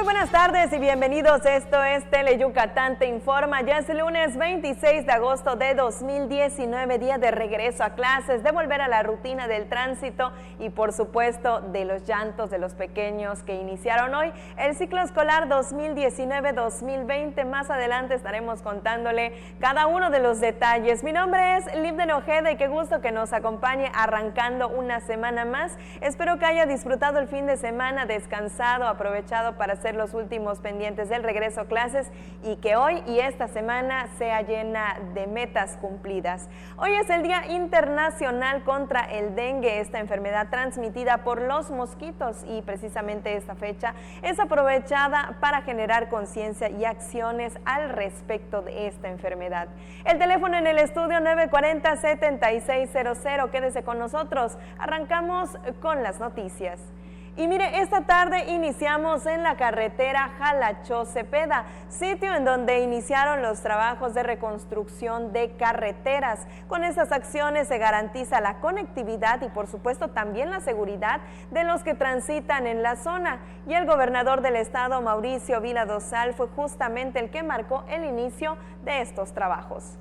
Muy buenas tardes y bienvenidos. Esto es Teleyucatán Te Informa. Ya es el lunes 26 de agosto de 2019, día de regreso a clases, de volver a la rutina del tránsito y por supuesto de los llantos de los pequeños que iniciaron hoy el ciclo escolar 2019-2020. Más adelante estaremos contándole cada uno de los detalles. Mi nombre es Livden Ojeda y qué gusto que nos acompañe arrancando una semana más. Espero que haya disfrutado el fin de semana, descansado, aprovechado para hacer los últimos pendientes del regreso a clases y que hoy y esta semana sea llena de metas cumplidas. Hoy es el Día Internacional contra el Dengue, esta enfermedad transmitida por los mosquitos, y precisamente esta fecha es aprovechada para generar conciencia y acciones al respecto de esta enfermedad. El teléfono en el estudio 940-7600, quédese con nosotros, arrancamos con las noticias. Y mire, esta tarde iniciamos en la carretera Jalachó-Cepeda, sitio en donde iniciaron los trabajos de reconstrucción de carreteras. Con estas acciones se garantiza la conectividad y por supuesto también la seguridad de los que transitan en la zona. Y el gobernador del estado, Mauricio Vila Dosal, fue justamente el que marcó el inicio de estos trabajos.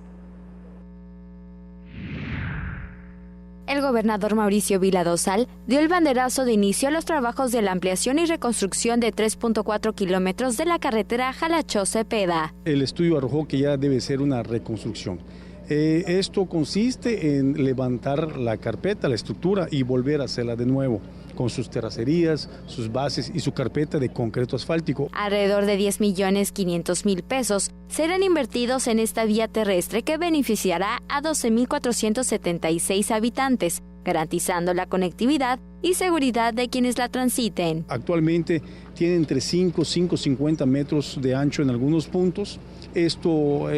El gobernador Mauricio Vila Dosal dio el banderazo de inicio a los trabajos de la ampliación y reconstrucción de 3.4 kilómetros de la carretera Jalachó-Cepeda. El estudio arrojó que ya debe ser una reconstrucción. Esto consiste en levantar la carpeta, la estructura y volver a hacerla de nuevo, con sus terracerías, sus bases y su carpeta de concreto asfáltico. Alrededor de 10.500.000 pesos serán invertidos en esta vía terrestre que beneficiará a 12.476 habitantes, garantizando la conectividad y seguridad de quienes la transiten. Actualmente tiene entre 5.50 metros de ancho en algunos puntos. Esto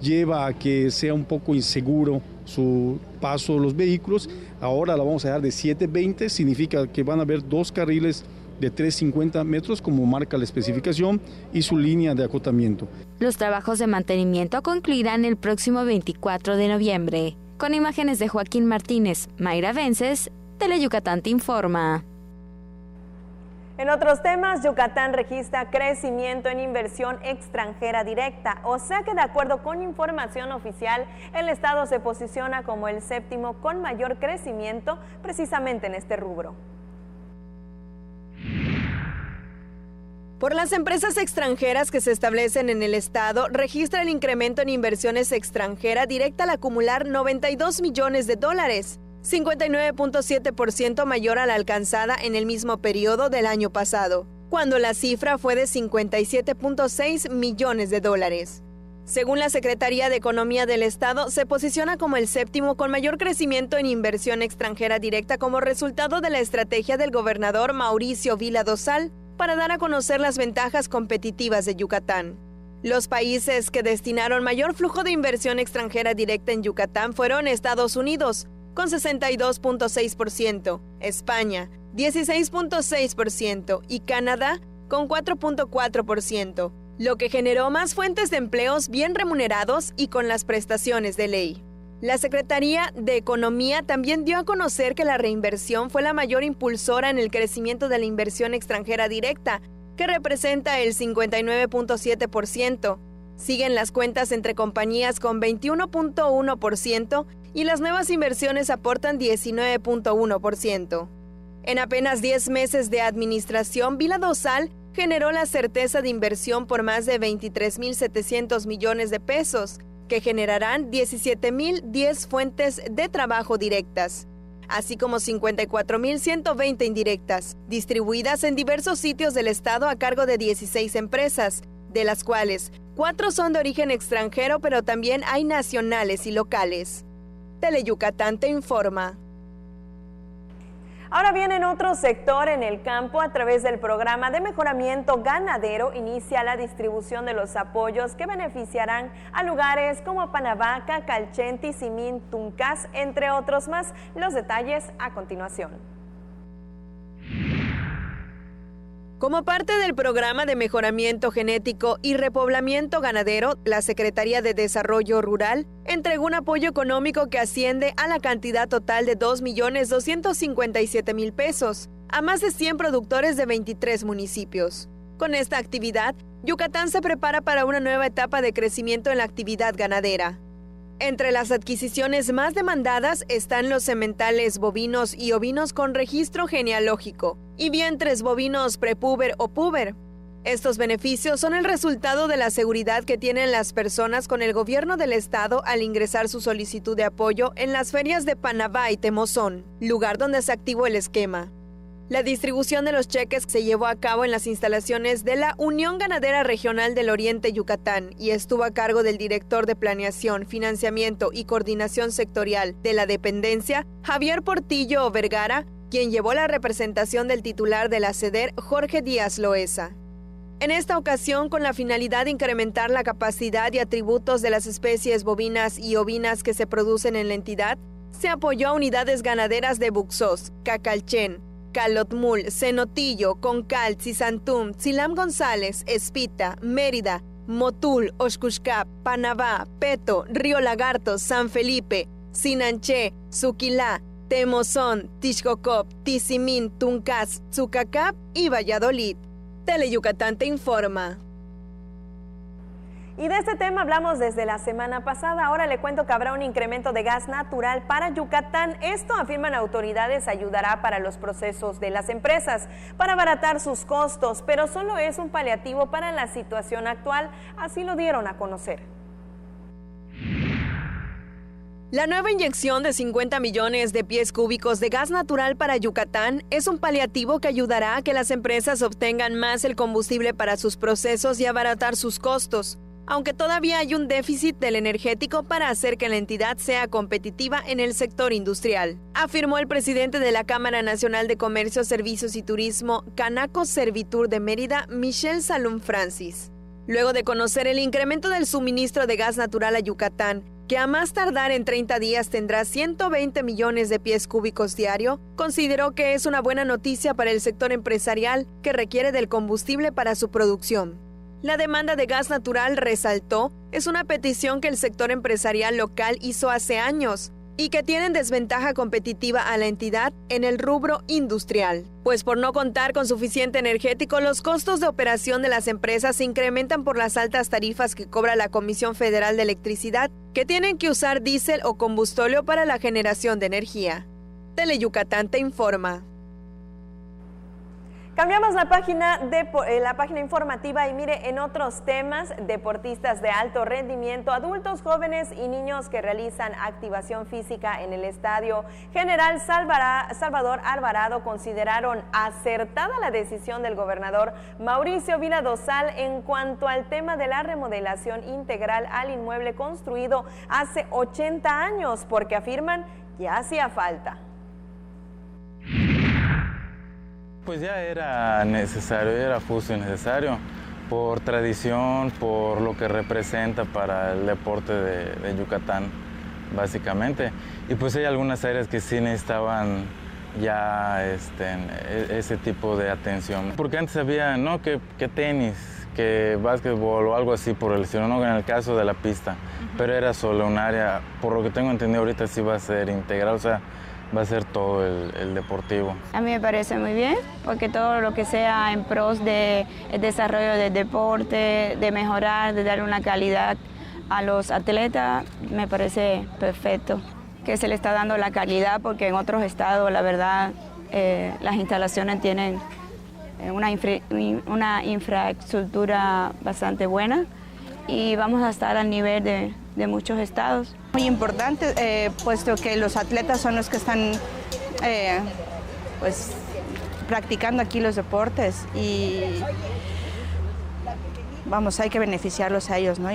lleva a que sea un poco inseguro su paso de los vehículos. Ahora la vamos a dejar de 7.20, significa que van a haber dos carriles de 3.50 metros como marca la especificación y su línea de acotamiento. Los trabajos de mantenimiento concluirán el próximo 24 de noviembre. Con imágenes de Joaquín Martínez, Mayra Vences, Teleyucatán Te Informa. En otros temas, Yucatán registra crecimiento en inversión extranjera directa, o sea que de acuerdo con información oficial, el estado se posiciona como el séptimo con mayor crecimiento precisamente en este rubro. Por las empresas extranjeras que se establecen en el estado, registra el incremento en inversiones extranjera directa al acumular $92 millones, 59.7% mayor a la alcanzada en el mismo periodo del año pasado, cuando la cifra fue de $57.6 millones. Según la Secretaría de Economía del Estado, se posiciona como el séptimo con mayor crecimiento en inversión extranjera directa como resultado de la estrategia del gobernador Mauricio Vila Dosal para dar a conocer las ventajas competitivas de Yucatán. Los países que destinaron mayor flujo de inversión extranjera directa en Yucatán fueron Estados Unidos, con 62.6%, España, 16.6% y Canadá, con 4.4%, lo que generó más fuentes de empleos bien remunerados y con las prestaciones de ley. La Secretaría de Economía también dio a conocer que la reinversión fue la mayor impulsora en el crecimiento de la inversión extranjera directa, que representa el 59.7%. Siguen las cuentas entre compañías con 21.1% y las nuevas inversiones aportan 19.1%. En apenas 10 meses de administración, Vila Dosal generó la certeza de inversión por más de 23.700 millones de pesos, que generarán 17.010 fuentes de trabajo directas, así como 54.120 indirectas, distribuidas en diversos sitios del estado a cargo de 16 empresas, de las cuales 4 son de origen extranjero, pero también hay nacionales y locales. Teleyucatán Te Informa. Ahora bien, en otro sector, en el campo, a través del programa de mejoramiento ganadero, inicia la distribución de los apoyos que beneficiarán a lugares como Panavaca, Calchenti, Simín, Tuncás, entre otros más. Los detalles a continuación. Como parte del programa de mejoramiento genético y repoblamiento ganadero, la Secretaría de Desarrollo Rural entregó un apoyo económico que asciende a la cantidad total de 2.257.000 pesos a más de 100 productores de 23 municipios. Con esta actividad, Yucatán se prepara para una nueva etapa de crecimiento en la actividad ganadera. Entre las adquisiciones más demandadas están los sementales bovinos y ovinos con registro genealógico y vientres bovinos prepúber o puber. Estos beneficios son el resultado de la seguridad que tienen las personas con el gobierno del estado al ingresar su solicitud de apoyo en las ferias de Panabá y Temozón, lugar donde se activó el esquema. La distribución de los cheques se llevó a cabo en las instalaciones de la Unión Ganadera Regional del Oriente Yucatán y estuvo a cargo del director de Planeación, Financiamiento y Coordinación Sectorial de la dependencia, Javier Portillo Vergara, quien llevó la representación del titular de la SEDER, Jorge Díaz Loesa. En esta ocasión, con la finalidad de incrementar la capacidad y atributos de las especies bovinas y ovinas que se producen en la entidad, se apoyó a unidades ganaderas de Buxós, Cacalchen, Calotmul, Cenotillo, Concal, Tzizantum, Tzilam González, Espita, Mérida, Motul, Oxcuxcap, Panabá, Peto, Río Lagarto, San Felipe, Sinanché, Zuquilá, Temozón, Tixcocop, Tizimín, Tuncás, Tzucacap y Valladolid. Teleyucatán te informa. Y de este tema hablamos desde la semana pasada. Ahora le cuento que habrá un incremento de gas natural para Yucatán. Esto, afirman autoridades, ayudará para los procesos de las empresas, para abaratar sus costos, pero solo es un paliativo para la situación actual. Así lo dieron a conocer. La nueva inyección de 50 millones de pies cúbicos de gas natural para Yucatán es un paliativo que ayudará a que las empresas obtengan más el combustible para sus procesos y abaratar sus costos, aunque todavía hay un déficit del energético para hacer que la entidad sea competitiva en el sector industrial, afirmó el presidente de la Cámara Nacional de Comercio, Servicios y Turismo, Canaco Servitur de Mérida, Michelle Salum Francis. Luego de conocer el incremento del suministro de gas natural a Yucatán, que a más tardar en 30 días tendrá 120 millones de pies cúbicos diario, consideró que es una buena noticia para el sector empresarial que requiere del combustible para su producción. La demanda de gas natural, resaltó, es una petición que el sector empresarial local hizo hace años y que tienen desventaja competitiva a la entidad en el rubro industrial, pues por no contar con suficiente energético, los costos de operación de las empresas se incrementan por las altas tarifas que cobra la Comisión Federal de Electricidad, que tienen que usar diésel o combustóleo para la generación de energía. Teleyucatán te informa. Cambiamos la página informativa y mire, en otros temas, deportistas de alto rendimiento, adultos, jóvenes y niños que realizan activación física en el Estadio General Salvador Alvarado consideraron acertada la decisión del gobernador Mauricio Vila Dosal en cuanto al tema de la remodelación integral al inmueble construido hace 80 años, porque afirman que hacía falta. Pues ya era necesario, ya era justo y necesario, por tradición, por lo que representa para el deporte de Yucatán, básicamente. Y pues hay algunas áreas que sí necesitaban ya ese tipo de atención. Porque antes había, no, que tenis, que básquetbol o algo así por el estilo, no en el caso de la pista, pero era solo un área, por lo que tengo entendido ahorita sí va a ser integral, o sea, va a ser todo el deportivo. A mí me parece muy bien, porque todo lo que sea en pros del desarrollo del deporte, de mejorar, de dar una calidad a los atletas, me parece perfecto. Que se le está dando la calidad, porque en otros estados, la verdad, las instalaciones tienen una infraestructura bastante buena y vamos a estar al nivel de muchos estados. Muy importante, puesto que los atletas son los que están practicando aquí los deportes y hay que beneficiarlos a ellos, ¿no?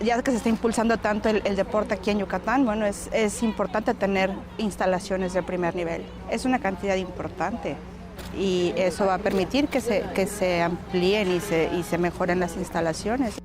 Ya que se está impulsando tanto el deporte aquí en Yucatán, bueno, es importante tener instalaciones de primer nivel. Es una cantidad importante y eso va a permitir que se amplíen y se mejoren las instalaciones.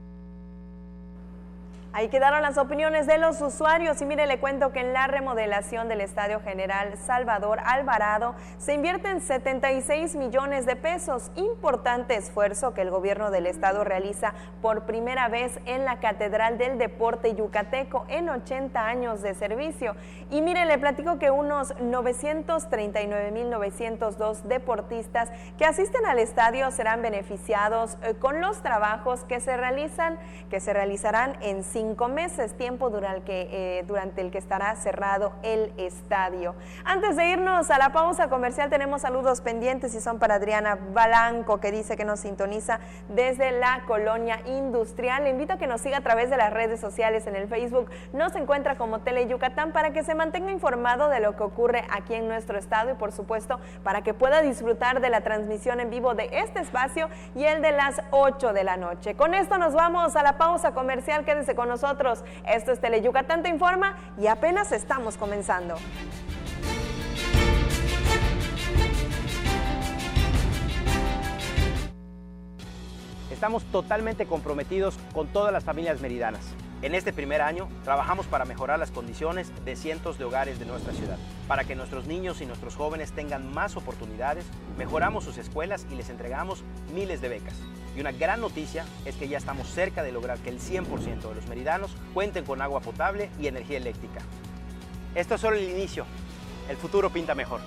Ahí Ahí quedaron las opiniones de los usuarios y mire, le cuento que en la remodelación del Estadio General Salvador Alvarado se invierten 76 millones de pesos. Importante esfuerzo que el gobierno del estado realiza por primera vez en la Catedral del Deporte Yucateco en 80 años de servicio. Y mire, le platico que unos 939.902 deportistas que asisten al estadio serán beneficiados con los trabajos que se realizarán en 5 meses, tiempo durante el que estará cerrado el estadio. Antes de irnos a la pausa comercial, tenemos saludos pendientes y son para Adriana Balanco, que dice que nos sintoniza desde la Colonia Industrial. Le invito a que nos siga a través de las redes sociales. En el Facebook nos encuentra como Tele Yucatán para que se mantenga informado de lo que ocurre aquí en nuestro estado y por supuesto para que pueda disfrutar de la transmisión en vivo de este espacio y el de las 8 de la noche. Con esto nos vamos a la pausa comercial. Quédese con nosotros. Esto es Tele Yucatán Te Informa y apenas estamos comenzando. Estamos totalmente comprometidos con todas las familias meridanas. En este primer año, trabajamos para mejorar las condiciones de cientos de hogares de nuestra ciudad. Para que nuestros niños y nuestros jóvenes tengan más oportunidades, mejoramos sus escuelas y les entregamos miles de becas. Y una gran noticia es que ya estamos cerca de lograr que el 100% de los meridanos cuenten con agua potable y energía eléctrica. Esto es solo el inicio. El futuro pinta mejor.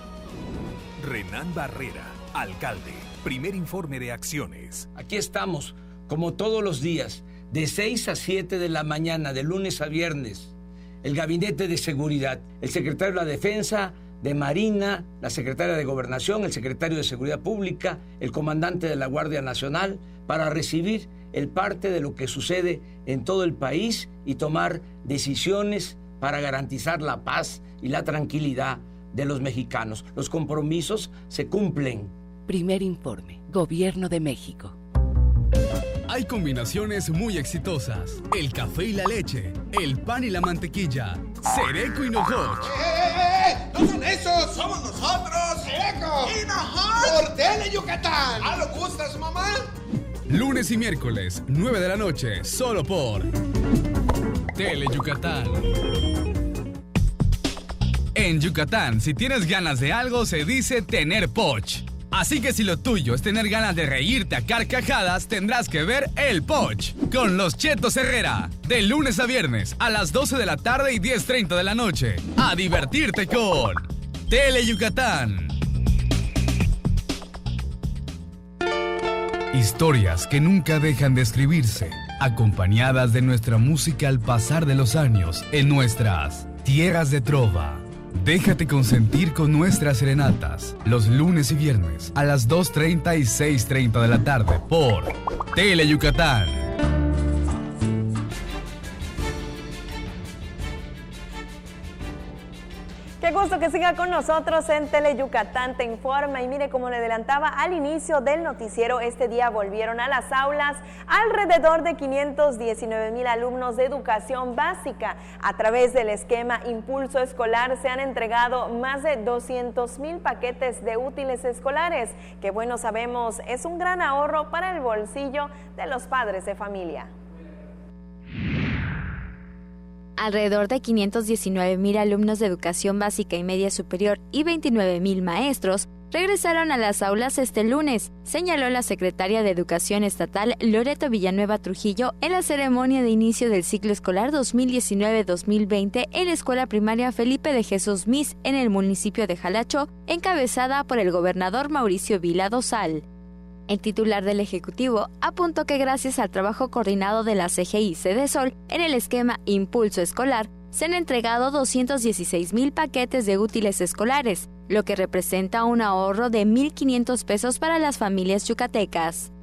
Renan Barrera, alcalde. Primer informe de acciones. Aquí estamos, como todos los días, de 6 a 7 de la mañana, de lunes a viernes. El Gabinete de Seguridad, el secretario de la Defensa, de Marina, la secretaria de Gobernación, el secretario de Seguridad Pública, el comandante de la Guardia Nacional, para recibir el parte de lo que sucede en todo el país y tomar decisiones para garantizar la paz y la tranquilidad de los mexicanos. Los compromisos se cumplen. Primer informe, Gobierno de México. Hay combinaciones muy exitosas. El café y la leche, el pan y la mantequilla, Sereco y Nojoch. ¡No son esos! ¡Somos nosotros! ¡Sereco! ¡Y Nojoch! ¡Por Tele Yucatán! ¿Ah, lo gustas, mamá? Lunes y miércoles, 9 de la noche, solo por Tele Yucatán. En Yucatán, si tienes ganas de algo, se dice tener poch. Así que si lo tuyo es tener ganas de reírte a carcajadas, tendrás que ver El Poch con los Chetos Herrera. De lunes a viernes a las 12 de la tarde y 10:30 de la noche. A divertirte con Tele Yucatán. Historias que nunca dejan de escribirse, acompañadas de nuestra música al pasar de los años en nuestras tierras de trova. Déjate consentir con nuestras serenatas, los lunes y viernes a las 2:30 y 6:30 de la tarde por Tele Yucatán. Qué gusto que siga con nosotros en Tele Yucatán Te Informa. Y mire, como le adelantaba al inicio del noticiero, este día volvieron a las aulas alrededor de 519,000 alumnos de educación básica. A través del esquema Impulso Escolar se han entregado más de 200,000 paquetes de útiles escolares, que bueno, sabemos es un gran ahorro para el bolsillo de los padres de familia. Alrededor de 519,000 alumnos de educación básica y media superior y 29,000 maestros regresaron a las aulas este lunes, señaló la secretaria de Educación Estatal Loreto Villanueva Trujillo en la ceremonia de inicio del ciclo escolar 2019-2020 en la Escuela Primaria Felipe de Jesús Mis en el municipio de Jalacho, encabezada por el gobernador Mauricio Vila Dosal. El titular del Ejecutivo apuntó que gracias al trabajo coordinado de la CGI Cedesol en el esquema Impulso Escolar, se han entregado 216,000 paquetes de útiles escolares, lo que representa un ahorro de 1,500 pesos para las familias yucatecas.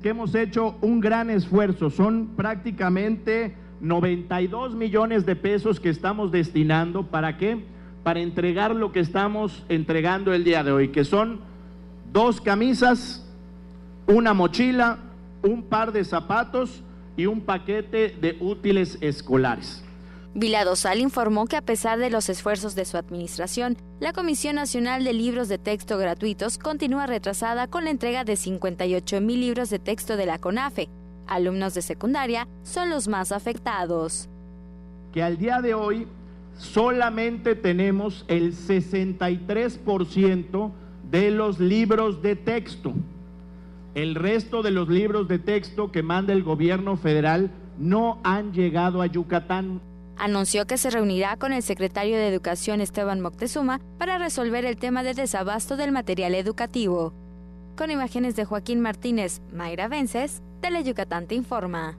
Hemos hecho un gran esfuerzo, son prácticamente 92 millones de pesos que estamos destinando, ¿para qué? Para entregar lo que estamos entregando el día de hoy, que son 2 camisas, una mochila, un par de zapatos y un paquete de útiles escolares. Vila Dosal informó que a pesar de los esfuerzos de su administración, la Comisión Nacional de Libros de Texto Gratuitos continúa retrasada con la entrega de 58,000 libros de texto de la CONAFE. Alumnos de secundaria son los más afectados. Que al día de hoy solamente tenemos el 63% de los libros de texto. El resto de los libros de texto que manda el gobierno federal no han llegado a Yucatán. Anunció que se reunirá con el secretario de Educación Esteban Moctezuma para resolver el tema de desabasto del material educativo. Con imágenes de Joaquín Martínez, Mayra Vences, Teleyucatán te informa.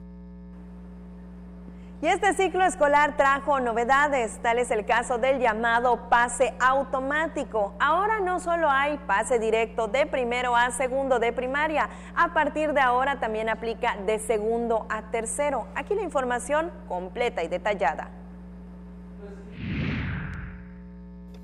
Y este ciclo escolar trajo novedades, tal es el caso del llamado pase automático. Ahora no solo hay pase directo de primero a segundo de primaria, a partir de ahora también aplica de segundo a tercero. Aquí la información completa y detallada.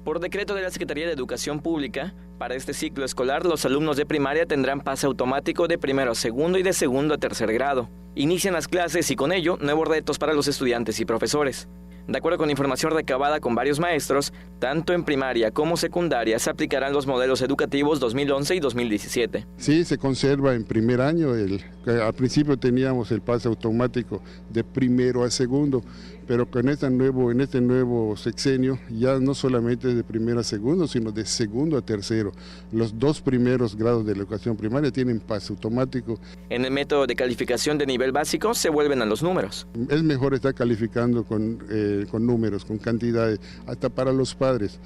Por decreto de la Secretaría de Educación Pública, para este ciclo escolar los alumnos de primaria tendrán pase automático de primero a segundo y de segundo a tercer grado. Inician las clases y con ello nuevos retos para los estudiantes y profesores. De acuerdo con información recabada con varios maestros, tanto en primaria como secundaria se aplicarán los modelos educativos 2011 y 2017. Sí, se conserva en primer año. Al principio teníamos el pase automático de primero a segundo, pero con este nuevo sexenio ya no solamente de primero a segundo, sino de segundo a tercero. Los dos primeros grados de la educación primaria tienen pase automático. En el método de calificación de nivel básico se vuelven a los números. Es mejor estar calificando con números, con cantidades, hasta para los padres.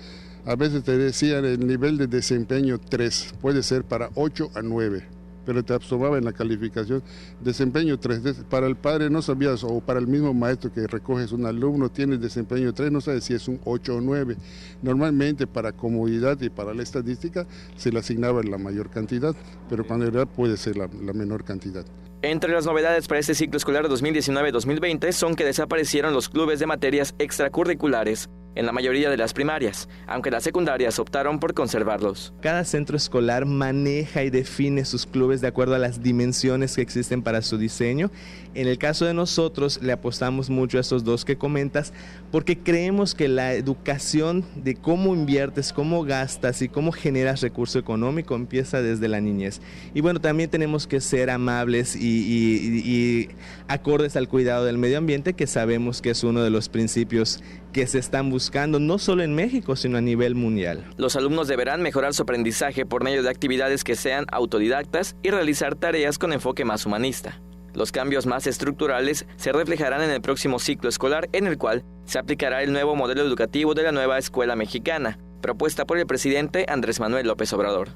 A veces te decían el nivel de desempeño 3, puede ser para 8 a 9. Pero te absorbaba en la calificación desempeño 3. Para el padre no sabías, o para el mismo maestro que recoges un alumno, tiene desempeño 3, no sabes si es un 8 o 9. Normalmente para comodidad y para la estadística se le asignaba la mayor cantidad, pero cuando en realidad puede ser la menor cantidad. Entre las novedades para este ciclo escolar 2019-2020 son que desaparecieron los clubes de materias extracurriculares en la mayoría de las primarias, aunque las secundarias optaron por conservarlos. Cada centro escolar maneja y define sus clubes de acuerdo a las dimensiones que existen para su diseño. En el caso de nosotros le apostamos mucho a estos dos que comentas, porque creemos que la educación de cómo inviertes, cómo gastas y cómo generas recurso económico empieza desde la niñez. Y bueno, también tenemos que ser amables y acordes al cuidado del medio ambiente, que sabemos que es uno de los principios que se están buscando no solo en México, sino a nivel mundial. Los alumnos deberán mejorar su aprendizaje por medio de actividades que sean autodidactas y realizar tareas con enfoque más humanista. Los cambios más estructurales se reflejarán en el próximo ciclo escolar, en el cual se aplicará el nuevo modelo educativo de la nueva escuela mexicana, propuesta por el presidente Andrés Manuel López Obrador.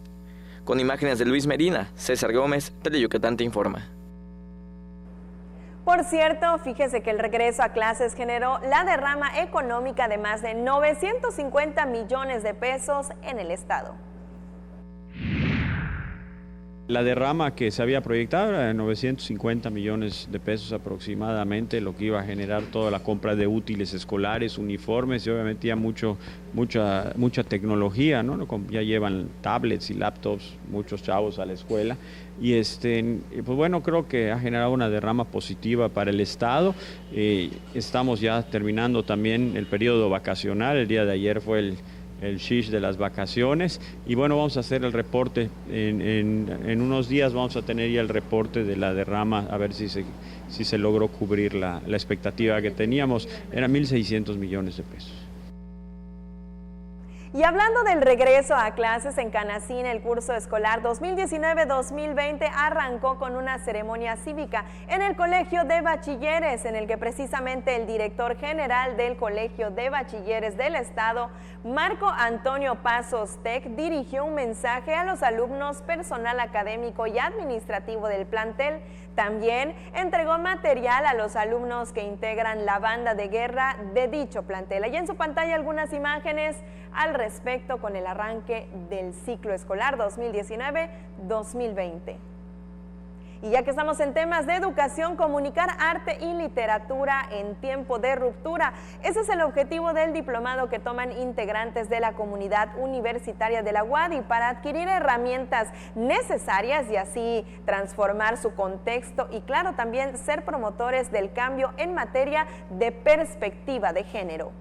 Con imágenes de Luis Medina, César Gómez, Teleyucatán te informa. Por cierto, fíjese que el regreso a clases generó la derrama económica de más de 950 millones de pesos en el estado. La derrama que se había proyectado era de 950 millones de pesos aproximadamente, lo que iba a generar toda la compra de útiles escolares, uniformes y obviamente ya mucha tecnología, ¿no? Ya llevan tablets y laptops muchos chavos a la escuela y pues bueno, creo que ha generado una derrama positiva para el estado. Estamos ya terminando también el periodo vacacional, el día de ayer fue el shish de las vacaciones y bueno, vamos a hacer el reporte en unos días, vamos a tener ya el reporte de la derrama, a ver si se logró cubrir la expectativa que teníamos, eran 1.600 millones de pesos. Y hablando del regreso a clases en Canacín, el curso escolar 2019-2020 arrancó con una ceremonia cívica en el Colegio de Bachilleres, en el que precisamente el director general del Colegio de Bachilleres del Estado, Marco Antonio Pasos Tec, dirigió un mensaje a los alumnos, personal académico y administrativo del plantel. También entregó material a los alumnos que integran la banda de guerra de dicho plantel. Ahí en su pantalla algunas imágenes al respecto con el arranque del ciclo escolar 2019-2020. Y ya que estamos en temas de educación, comunicar arte y literatura en tiempo de ruptura. Ese es el objetivo del diplomado que toman integrantes de la comunidad universitaria de la UADY para adquirir herramientas necesarias y así transformar su contexto y, claro, también ser promotores del cambio en materia de perspectiva de género.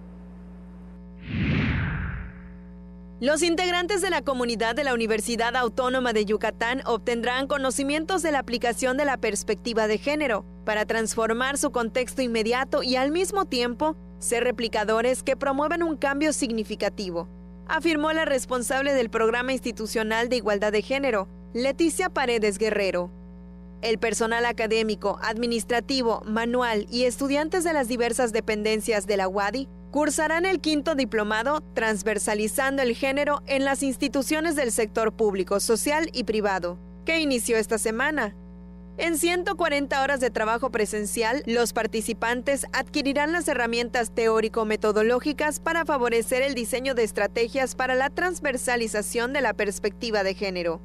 Los integrantes de la comunidad de la Universidad Autónoma de Yucatán obtendrán conocimientos de la aplicación de la perspectiva de género para transformar su contexto inmediato y al mismo tiempo ser replicadores que promuevan un cambio significativo, afirmó la responsable del Programa Institucional de Igualdad de Género, Leticia Paredes Guerrero. El personal académico, administrativo, manual y estudiantes de las diversas dependencias de la UADY cursarán el 5º diplomado Transversalizando el Género en las instituciones del sector público, social y privado, que inició esta semana. En 140 horas de trabajo presencial, los participantes adquirirán las herramientas teórico-metodológicas para favorecer el diseño de estrategias para la transversalización de la perspectiva de género.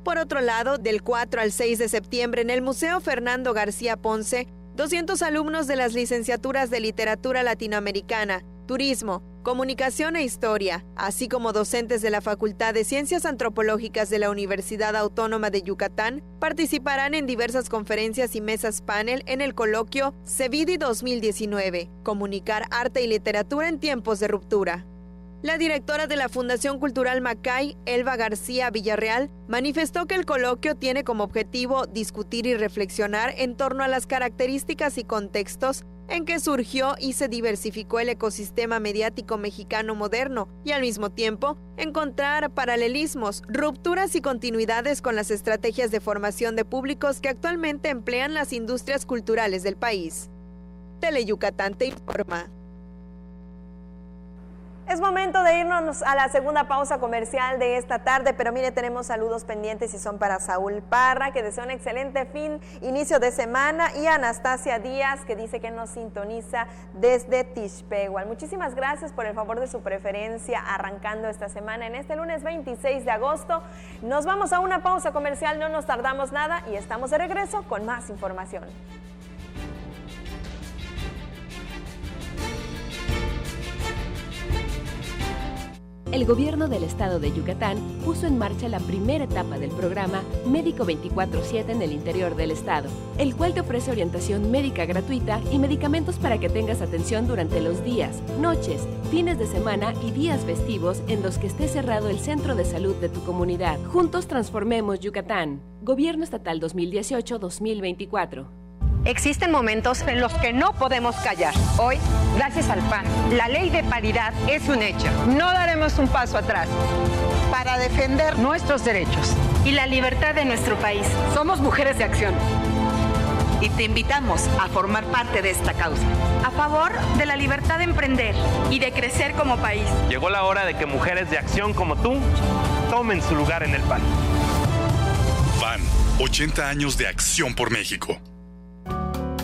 Por otro lado, del 4 al 6 de septiembre en el Museo Fernando García Ponce, 200 alumnos de las licenciaturas de Literatura Latinoamericana, Turismo, Comunicación e Historia, así como docentes de la Facultad de Ciencias Antropológicas de la Universidad Autónoma de Yucatán, participarán en diversas conferencias y mesas panel en el coloquio CEVIDI 2019, Comunicar Arte y Literatura en Tiempos de Ruptura. La directora de la Fundación Cultural Macay, Elba García Villarreal, manifestó que el coloquio tiene como objetivo discutir y reflexionar en torno a las características y contextos en que surgió y se diversificó el ecosistema mediático mexicano moderno y al mismo tiempo encontrar paralelismos, rupturas y continuidades con las estrategias de formación de públicos que actualmente emplean las industrias culturales del país. Teleyucatán te informa. Es momento de irnos a la segunda pausa comercial de esta tarde, pero mire, tenemos saludos pendientes y son para Saúl Parra, que desea un excelente inicio de semana, y Anastasia Díaz, que dice que nos sintoniza desde Tixpehual. Muchísimas gracias por el favor de su preferencia arrancando esta semana en este lunes 26 de agosto. Nos vamos a una pausa comercial, no nos tardamos nada y estamos de regreso con más información. El gobierno del estado de Yucatán puso en marcha la primera etapa del programa Médico 24/7 en el interior del estado, el cual te ofrece orientación médica gratuita y medicamentos para que tengas atención durante los días, noches, fines de semana y días festivos en los que esté cerrado el centro de salud de tu comunidad. Juntos transformemos Yucatán. Gobierno Estatal 2018-2024. Existen momentos en los que no podemos callar. Hoy, gracias al PAN, la ley de paridad es un hecho. No daremos un paso atrás para defender nuestros derechos y la libertad de nuestro país. Somos mujeres de acción y te invitamos a formar parte de esta causa. A favor de la libertad de emprender y de crecer como país. Llegó la hora de que mujeres de acción como tú tomen su lugar en el PAN. PAN, 80 años de acción por México.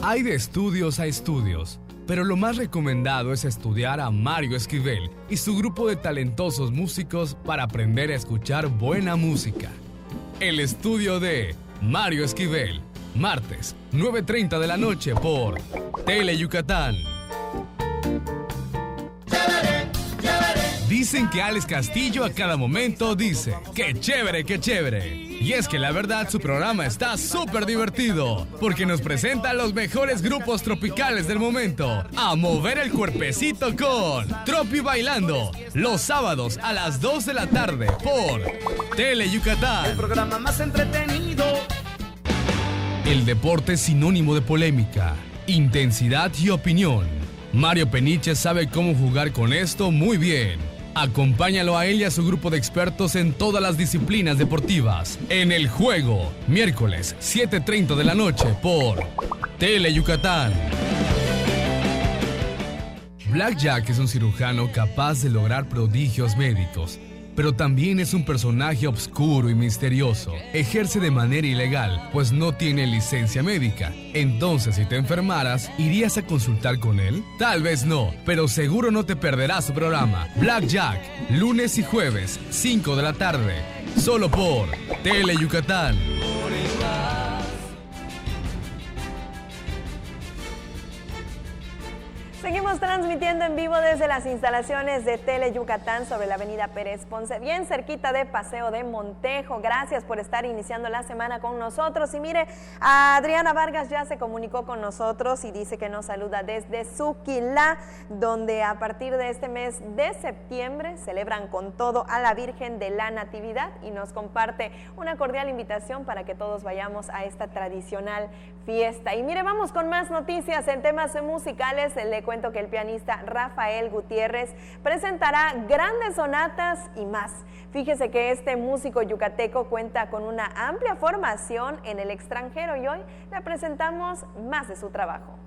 Hay de estudios a estudios, pero lo más recomendado es estudiar a Mario Esquivel y su grupo de talentosos músicos para aprender a escuchar buena música. El estudio de Mario Esquivel, martes, 9:30 de la noche por Teleyucatán. Dicen que Alex Castillo a cada momento dice, ¡qué chévere, qué chévere! Y es que la verdad su programa está súper divertido, porque nos presenta a los mejores grupos tropicales del momento, a mover el cuerpecito con Tropi Bailando, los sábados a las 2 de la tarde por Teleyucatán. El programa más entretenido. El deporte es sinónimo de polémica, intensidad y opinión. Mario Peniche sabe cómo jugar con esto muy bien. Acompáñalo a él y a su grupo de expertos en todas las disciplinas deportivas. En El Juego, miércoles, 7:30 de la noche por Teleyucatán. Black Jack es un cirujano capaz de lograr prodigios médicos, pero también es un personaje oscuro y misterioso. Ejerce de manera ilegal, pues no tiene licencia médica. Entonces, si te enfermaras, ¿irías a consultar con él? Tal vez no, pero seguro no te perderás su programa. Black Jack, lunes y jueves, 5 de la tarde, solo por Teleyucatán. Seguimos transmitiendo en vivo desde las instalaciones de Tele Yucatán sobre la avenida Pérez Ponce, bien cerquita de Paseo de Montejo. Gracias por estar iniciando la semana con nosotros. Y mire, Adriana Vargas ya se comunicó con nosotros y dice que nos saluda desde Suquilá, donde a partir de este mes de septiembre celebran con todo a la Virgen de la Natividad y nos comparte una cordial invitación para que todos vayamos a esta tradicional fiesta. Y mire, vamos con más noticias en temas musicales. Le cuento que el pianista Rafael Gutiérrez presentará grandes sonatas y más. Fíjese que este músico yucateco cuenta con una amplia formación en el extranjero y hoy le presentamos más de su trabajo.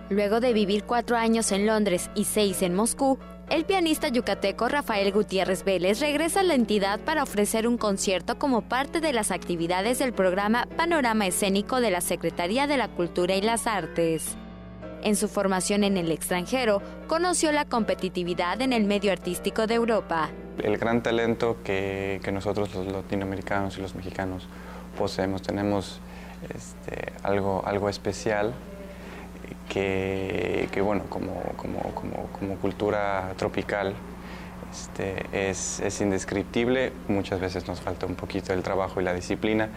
Luego de vivir 4 años en Londres y 6 en Moscú, el pianista yucateco Rafael Gutiérrez Vélez regresa a la entidad para ofrecer un concierto como parte de las actividades del programa Panorama Escénico de la Secretaría de la Cultura y las Artes. En su formación en el extranjero, conoció la competitividad en el medio artístico de Europa. El gran talento que nosotros los latinoamericanos y los mexicanos poseemos, tenemos algo especial que bueno, como cultura tropical es indescriptible. Muchas veces nos falta un poquito el trabajo y la disciplina,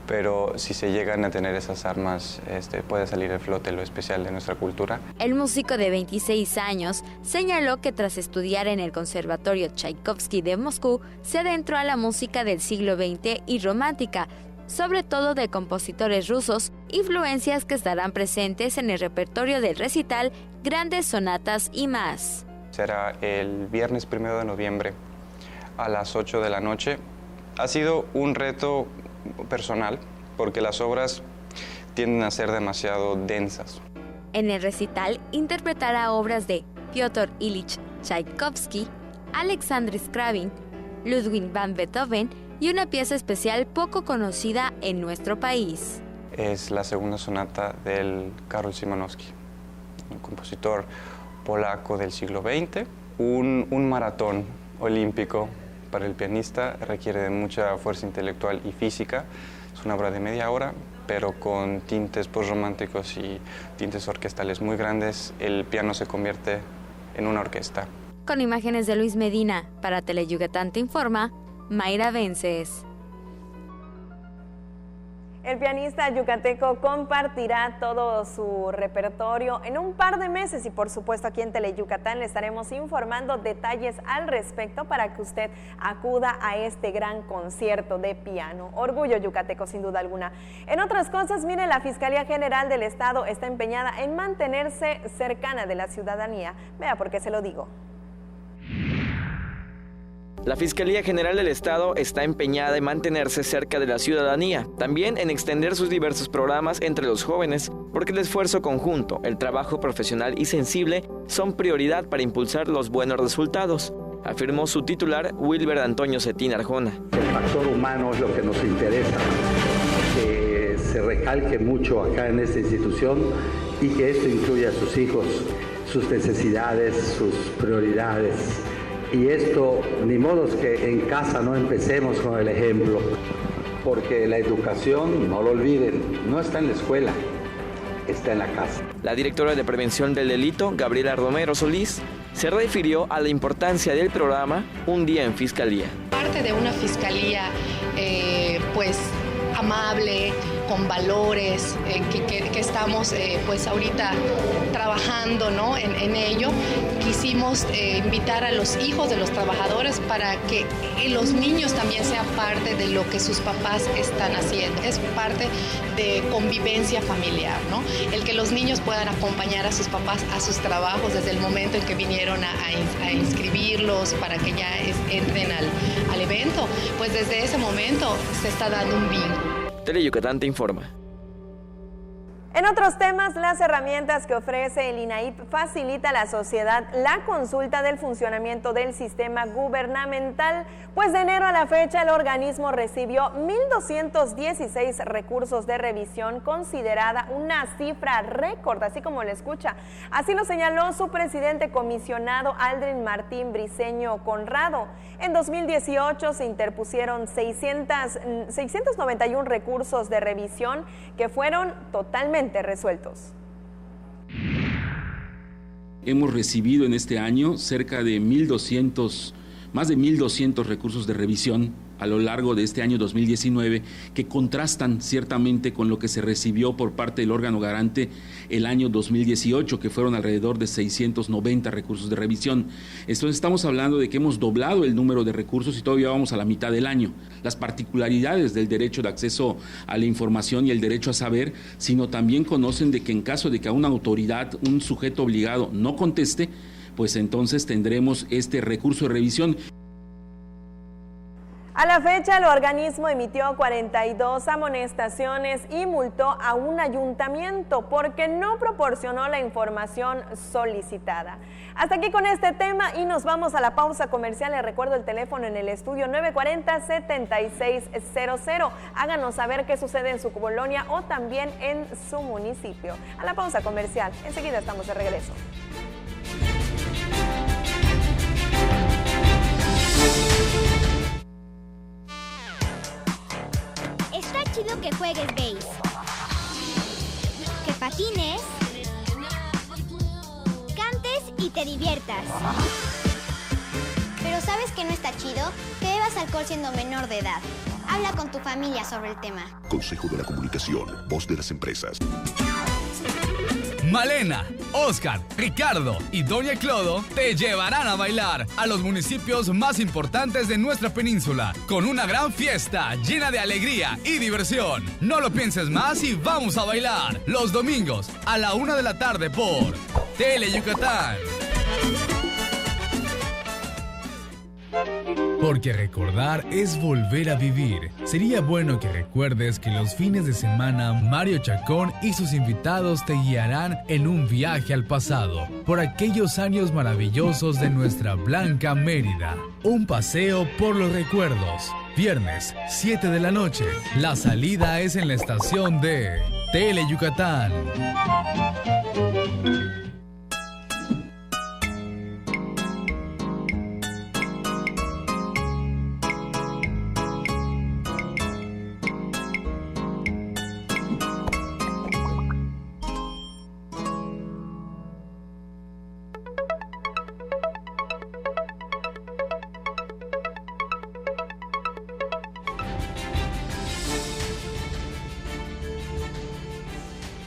pero si se llegan a tener esas armas, puede salir el flote lo especial de nuestra cultura. El músico de 26 años señaló que tras estudiar en el Conservatorio Tchaikovsky de Moscú, se adentró a la música del siglo XX y romántica, sobre todo de compositores rusos, influencias que estarán presentes en el repertorio del recital Grandes Sonatas y más. Será el viernes 1 de noviembre a las 8 de la noche. Ha sido un reto personal porque las obras tienden a ser demasiado densas. En el recital interpretará obras de Piotr Ilich Tchaikovsky, Alexander Skravin, Ludwig van Beethoven y una pieza especial poco conocida en nuestro país. Es la segunda sonata del Karol Szymanowski, un compositor polaco del siglo XX. Un maratón olímpico para el pianista requiere de mucha fuerza intelectual y física. Es una obra de media hora, pero con tintes postrománticos y tintes orquestales muy grandes. El piano se convierte en una orquesta. Con imágenes de Luis Medina, para Teleyucatán te informa Mayra Vences. El pianista yucateco compartirá todo su repertorio en un par de meses y por supuesto aquí en Teleyucatán le estaremos informando detalles al respecto para que usted acuda a este gran concierto de piano. Orgullo yucateco sin duda alguna. En otras cosas, mire, la Fiscalía General del Estado está empeñada en mantenerse cercana de la ciudadanía. Vea por qué se lo digo. La Fiscalía General del Estado está empeñada en mantenerse cerca de la ciudadanía, también en extender sus diversos programas entre los jóvenes, porque el esfuerzo conjunto, el trabajo profesional y sensible son prioridad para impulsar los buenos resultados, afirmó su titular Wilber Antonio Cetín Arjona. El factor humano es lo que nos interesa, que se recalque mucho acá en esta institución y que esto incluya a sus hijos, sus necesidades, sus prioridades. Y esto, ni modo que en casa no empecemos con el ejemplo, porque la educación, no lo olviden, no está en la escuela, está en la casa. La directora de Prevención del Delito, Gabriela Romero Solís, se refirió a la importancia del programa Un Día en Fiscalía. Parte de una fiscalía, amable, con valores, que estamos pues ahorita trabajando, ¿no? en ello. Quisimos invitar a los hijos de los trabajadores para que los niños también sean parte de lo que sus papás están haciendo. Es parte de convivencia familiar, ¿no? El que los niños puedan acompañar a sus papás a sus trabajos desde el momento en que vinieron a inscribirlos para que ya entren al evento, pues desde ese momento se está dando un vínculo. Teleyucatán te informa. En otros temas, las herramientas que ofrece el INAIP facilita a la sociedad la consulta del funcionamiento del sistema gubernamental, pues de enero a la fecha el organismo recibió 1.216 recursos de revisión, considerada una cifra récord, así como lo escucha. Así lo señaló su presidente comisionado Aldrin Martín Briceño Conrado. En 2018 se interpusieron 691 recursos de revisión que fueron totalmente resueltos. Hemos recibido en este año cerca de más de 1.200 recursos de revisión a lo largo de este año 2019 que contrastan ciertamente con lo que se recibió por parte del órgano garante el año 2018, que fueron alrededor de 690 recursos de revisión. Entonces estamos hablando de que hemos doblado el número de recursos y todavía vamos a la mitad del año. Las particularidades del derecho de acceso a la información y el derecho a saber, sino también conocen de que en caso de que a una autoridad, un sujeto obligado no conteste, pues entonces tendremos este recurso de revisión. A la fecha, el organismo emitió 42 amonestaciones y multó a un ayuntamiento porque no proporcionó la información solicitada. Hasta aquí con este tema y nos vamos a la pausa comercial. Les recuerdo el teléfono en el estudio 940-7600. Háganos saber qué sucede en su colonia o también en su municipio. A la pausa comercial. Enseguida estamos de regreso. Está chido que juegues base, que patines, cantes y te diviertas. Pero ¿sabes qué no está chido? Que bebas alcohol siendo menor de edad. Habla con tu familia sobre el tema. Consejo de la Comunicación, voz de las empresas. Malena, Oscar, Ricardo y Doña Clodo te llevarán a bailar a los municipios más importantes de nuestra península con una gran fiesta llena de alegría y diversión. No lo pienses más y vamos a bailar los domingos a la 1 de la tarde por Tele Yucatán. Porque recordar es volver a vivir. Sería bueno que recuerdes que los fines de semana Mario Chacón y sus invitados te guiarán en un viaje al pasado, por aquellos años maravillosos de nuestra blanca Mérida. Un paseo por los recuerdos. Viernes, 7 de la noche. La salida es en la estación de Tele Yucatán.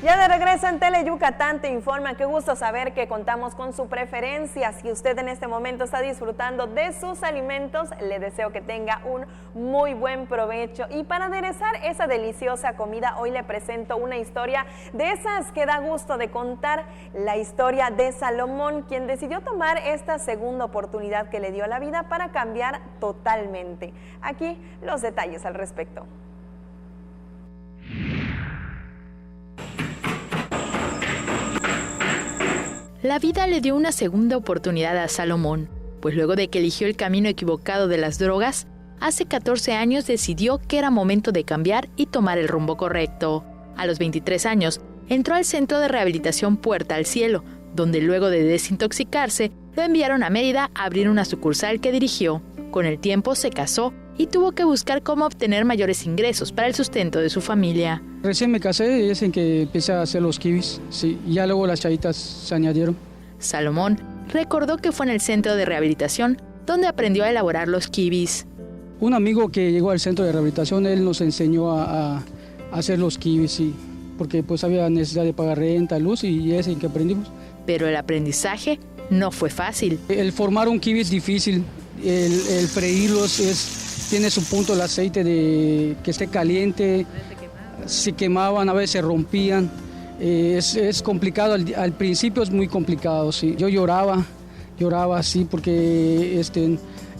Ya de regreso en Tele Yucatán te informa, qué gusto saber que contamos con su preferencia. Si usted en este momento está disfrutando de sus alimentos, le deseo que tenga un muy buen provecho. Y para aderezar esa deliciosa comida, hoy le presento una historia de esas que da gusto de contar, la historia de Salomón, quien decidió tomar esta segunda oportunidad que le dio la vida para cambiar totalmente. Aquí los detalles al respecto. La vida le dio una segunda oportunidad a Salomón, pues luego de que eligió el camino equivocado de las drogas, hace 14 años decidió que era momento de cambiar y tomar el rumbo correcto. A los 23 años, entró al Centro de Rehabilitación Puerta al Cielo, donde luego de desintoxicarse, lo enviaron a Mérida a abrir una sucursal que dirigió. Con el tiempo se casó y tuvo que buscar cómo obtener mayores ingresos para el sustento de su familia. Recién me casé y es en que empecé a hacer los kibis, sí, y ya luego las chayitas se añadieron. Salomón recordó que fue en el centro de rehabilitación donde aprendió a elaborar los kibis. Un amigo que llegó al centro de rehabilitación, él nos enseñó a hacer los kibis, sí, porque pues había necesidad de pagar renta, luz y es en que aprendimos. Pero el aprendizaje no fue fácil. El formar un kibi es difícil, el freírlos tiene su punto, el aceite de que esté caliente, se quemaban, a veces se rompían, es complicado, al principio es muy complicado, sí. Yo lloraba así porque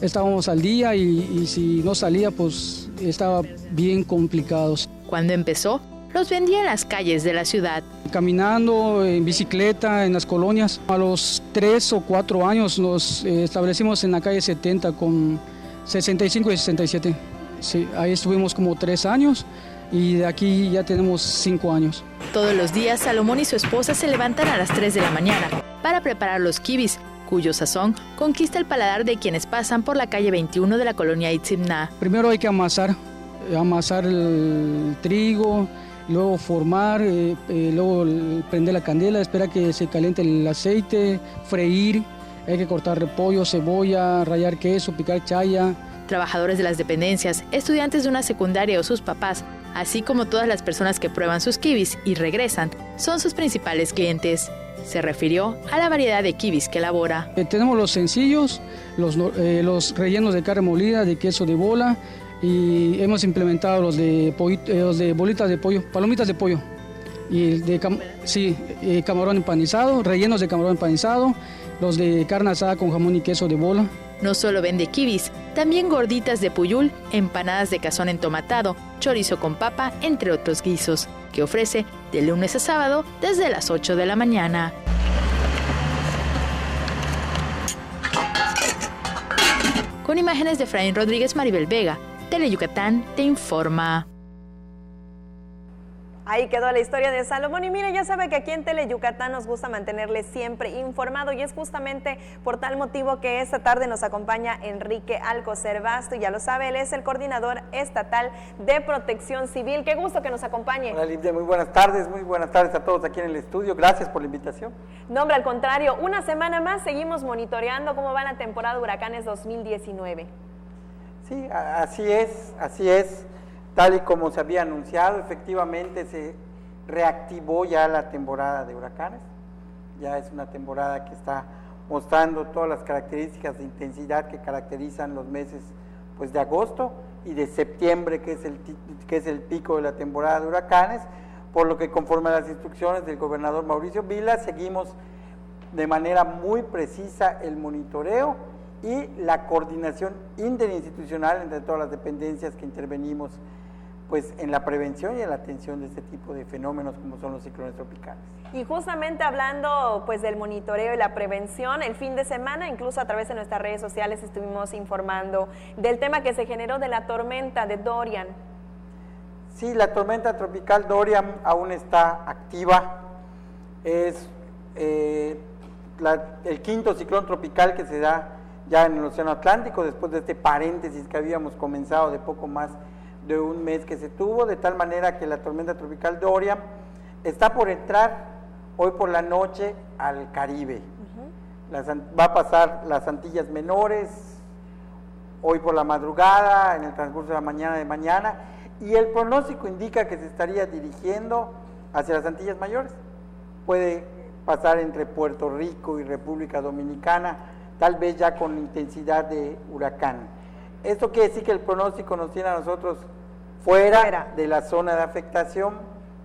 estábamos al día y si no salía pues estaba bien complicado. Cuando empezó, los vendía en las calles de la ciudad. Caminando, en bicicleta, en las colonias. A los 3 o 4 años nos establecimos en la calle 70 con 65 y 67. Sí, ahí estuvimos como 3 años y de aquí ya tenemos 5 años. Todos los días Salomón y su esposa se levantan a las 3 de la mañana para preparar los kibis, cuyo sazón conquista el paladar de quienes pasan por la calle 21 de la colonia Itzimná. Primero hay que amasar el trigo, luego formar, luego prender la candela, esperar que se caliente el aceite, freír, hay que cortar repollo, cebolla, rallar queso, picar chaya. Trabajadores de las dependencias, estudiantes de una secundaria o sus papás, así como todas las personas que prueban sus kibis y regresan, son sus principales clientes. Se refirió a la variedad de kibis que elabora. Tenemos los sencillos, los rellenos de carne molida, de queso de bola, y hemos implementado los de bolitas de pollo, palomitas de pollo, y camarón empanizado, rellenos de camarón empanizado, los de carne asada con jamón y queso de bola. No solo vende kibis, también gorditas de puyul, empanadas de cazón entomatado, chorizo con papa, entre otros guisos, que ofrece de lunes a sábado desde las 8 de la mañana. Con imágenes de Efraín Rodríguez, Maribel Vega, Teleyucatán te informa. Ahí quedó la historia de Salomón y mire, ya sabe que aquí en Teleyucatán nos gusta mantenerle siempre informado y es justamente por tal motivo que esta tarde nos acompaña Enrique Alcocer Basto y ya lo sabe, él es el coordinador estatal de Protección Civil. Qué gusto que nos acompañe. Hola Lidia, muy buenas tardes a todos aquí en el estudio, gracias por la invitación. No, hombre, al contrario, una semana más seguimos monitoreando cómo va la temporada de huracanes 2019. Sí, así es. Tal y como se había anunciado, efectivamente se reactivó ya la temporada de huracanes. Ya es una temporada que está mostrando todas las características de intensidad que caracterizan los meses de agosto y de septiembre, que es el pico de la temporada de huracanes, por lo que conforme a las instrucciones del gobernador Mauricio Vila, seguimos de manera muy precisa el monitoreo y la coordinación interinstitucional entre todas las dependencias que intervenimos en la prevención y en la atención de este tipo de fenómenos como son los ciclones tropicales. Y justamente hablando del monitoreo y la prevención, el fin de semana, incluso a través de nuestras redes sociales estuvimos informando del tema que se generó de la tormenta de Dorian. Sí, la tormenta tropical Dorian aún está activa, es el quinto ciclón tropical que se da ya en el Océano Atlántico, después de este paréntesis que habíamos comenzado de poco más de un mes que se tuvo, de tal manera que la tormenta tropical Dorian está por entrar hoy por la noche al Caribe. Va a pasar las Antillas Menores hoy por la madrugada, en el transcurso de la mañana, y el pronóstico indica que se estaría dirigiendo hacia las Antillas Mayores. Puede pasar entre Puerto Rico y República Dominicana, tal vez ya con intensidad de huracán. Esto quiere decir que el pronóstico nos tiene a nosotros fuera de la zona de afectación,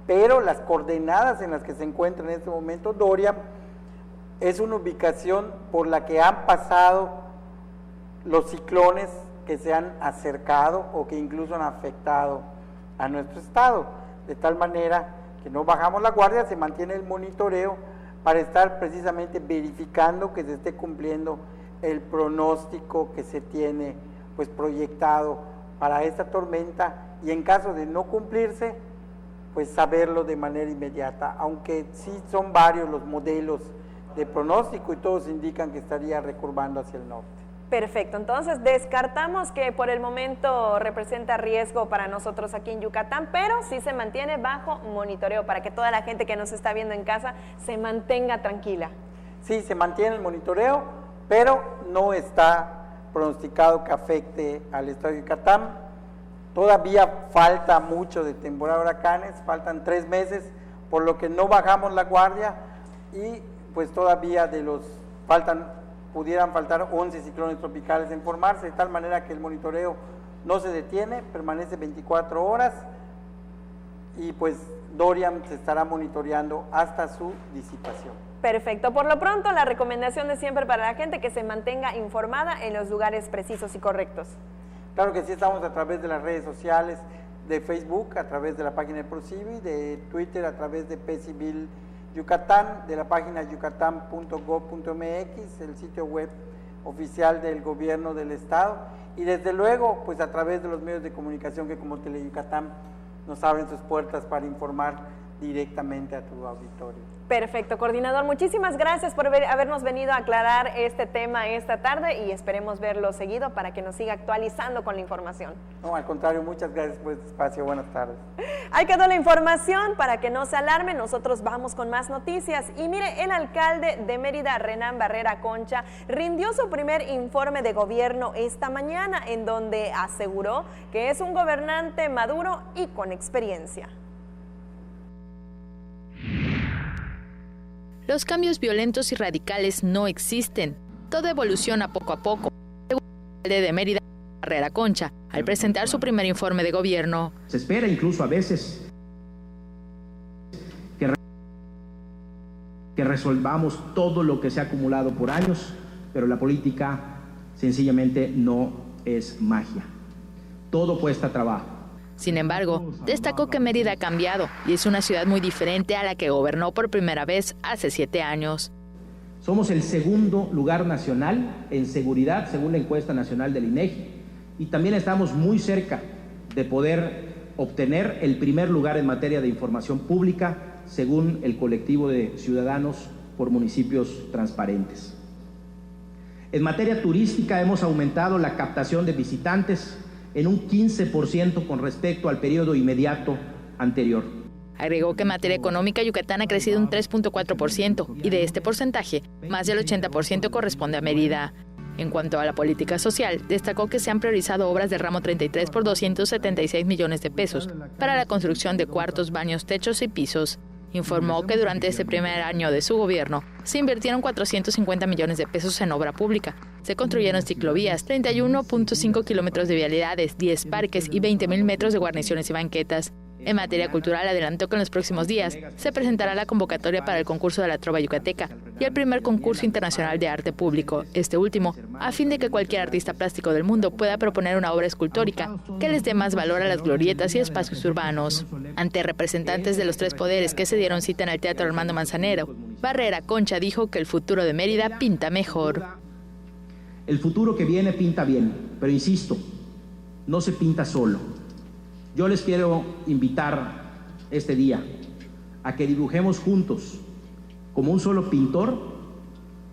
pero las coordenadas en las que se encuentra en este momento Dorian es una ubicación por la que han pasado los ciclones que se han acercado o que incluso han afectado a nuestro estado, de tal manera que no bajamos la guardia, se mantiene el monitoreo para estar precisamente verificando que se esté cumpliendo el pronóstico que se tiene proyectado para esta tormenta y en caso de no cumplirse, saberlo de manera inmediata, aunque sí son varios los modelos de pronóstico y todos indican que estaría recurvando hacia el norte. Perfecto, entonces descartamos que por el momento representa riesgo para nosotros aquí en Yucatán, pero sí se mantiene bajo monitoreo para que toda la gente que nos está viendo en casa se mantenga tranquila. Sí, se mantiene el monitoreo, pero no está pronosticado que afecte al estado de Yucatán. Todavía falta mucho de temporada de huracanes, faltan 3 meses, por lo que no bajamos la guardia y todavía pudieran faltar 11 ciclones tropicales en formarse, de tal manera que el monitoreo no se detiene, permanece 24 horas y Dorian se estará monitoreando hasta su disipación. Perfecto, por lo pronto la recomendación de siempre para la gente que se mantenga informada en los lugares precisos y correctos. Claro que sí, estamos a través de las redes sociales, de Facebook, a través de la página de ProCivi, de Twitter, a través de PCivil Yucatán, de la página yucatán.gov.mx, el sitio web oficial del gobierno del estado, y desde luego, a través de los medios de comunicación que como Teleyucatán nos abren sus puertas para informar directamente a tu auditorio. Perfecto, coordinador, muchísimas gracias por habernos venido a aclarar este tema esta tarde y esperemos verlo seguido para que nos siga actualizando con la información. No, al contrario, muchas gracias por este espacio, buenas tardes. Ahí quedó la información para que no se alarme. Nosotros vamos con más noticias. Y mire, el alcalde de Mérida, Renán Barrera Concha, rindió su primer informe de gobierno esta mañana, en donde aseguró que es un gobernante maduro y con experiencia. Los cambios violentos y radicales no existen. Todo evoluciona poco a poco, según el alcalde de Mérida, Barrera Concha, al presentar su primer informe de gobierno. Se espera incluso a veces que resolvamos todo lo que se ha acumulado por años, pero la política sencillamente no es magia. Todo cuesta trabajo. Sin embargo, destacó que Mérida ha cambiado y es una ciudad muy diferente a la que gobernó por primera vez hace 7 años. Somos el segundo lugar nacional en seguridad, según la encuesta nacional del INEGI, y también estamos muy cerca de poder obtener el primer lugar en materia de información pública, según el colectivo de ciudadanos por municipios transparentes. En materia turística hemos aumentado la captación de visitantes en un 15% con respecto al periodo inmediato anterior. Agregó que en materia económica Yucatán ha crecido un 3.4% y de este porcentaje, más del 80% corresponde a Mérida. En cuanto a la política social, destacó que se han priorizado obras del ramo 33 por 276 millones de pesos para la construcción de cuartos, baños, techos y pisos. Informó que durante este primer año de su gobierno se invirtieron 450 millones de pesos en obra pública. Se construyeron ciclovías, 31.5 kilómetros de vialidades, 10 parques y 20.000 metros de guarniciones y banquetas. En materia cultural, adelantó que en los próximos días se presentará la convocatoria para el concurso de la Trova Yucateca y el primer concurso internacional de arte público, este último, a fin de que cualquier artista plástico del mundo pueda proponer una obra escultórica que les dé más valor a las glorietas y espacios urbanos. Ante representantes de los 3 poderes que se dieron cita en el Teatro Armando Manzanero, Barrera Concha dijo que el futuro de Mérida pinta mejor. El futuro que viene pinta bien, pero insisto, no se pinta solo. Yo les quiero invitar este día a que dibujemos juntos, como un solo pintor,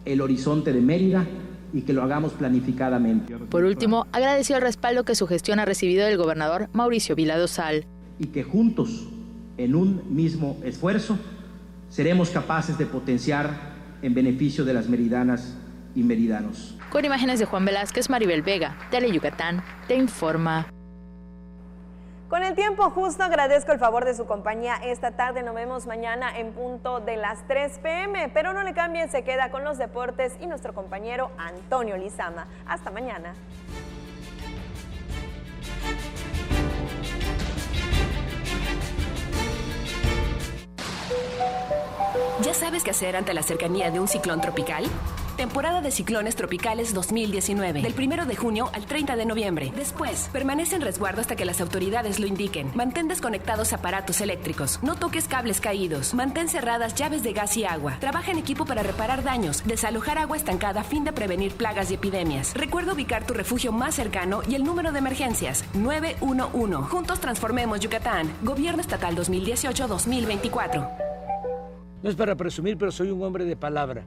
el horizonte de Mérida y que lo hagamos planificadamente. Por último, agradeció el respaldo que su gestión ha recibido del gobernador Mauricio Vila Dosal. Y que juntos, en un mismo esfuerzo, seremos capaces de potenciar en beneficio de las meridanas y meridanos. Con imágenes de Juan Velázquez, Maribel Vega, Tele Yucatán, te informa. Con el tiempo justo, agradezco el favor de su compañía esta tarde. Nos vemos mañana en punto de las 3 p.m. Pero no le cambien, se queda con los deportes y nuestro compañero Antonio Lizama. Hasta mañana. ¿Ya sabes qué hacer ante la cercanía de un ciclón tropical? Temporada de ciclones tropicales 2019, del 1 de junio al 30 de noviembre. Después, permanece en resguardo hasta que las autoridades lo indiquen. Mantén desconectados aparatos eléctricos. No toques cables caídos. Mantén cerradas llaves de gas y agua. Trabaja en equipo para reparar daños. Desalojar agua estancada a fin de prevenir plagas y epidemias. Recuerda ubicar tu refugio más cercano y el número de emergencias, 911. Juntos transformemos Yucatán. Gobierno Estatal 2018-2024. No es para presumir, pero soy un hombre de palabra.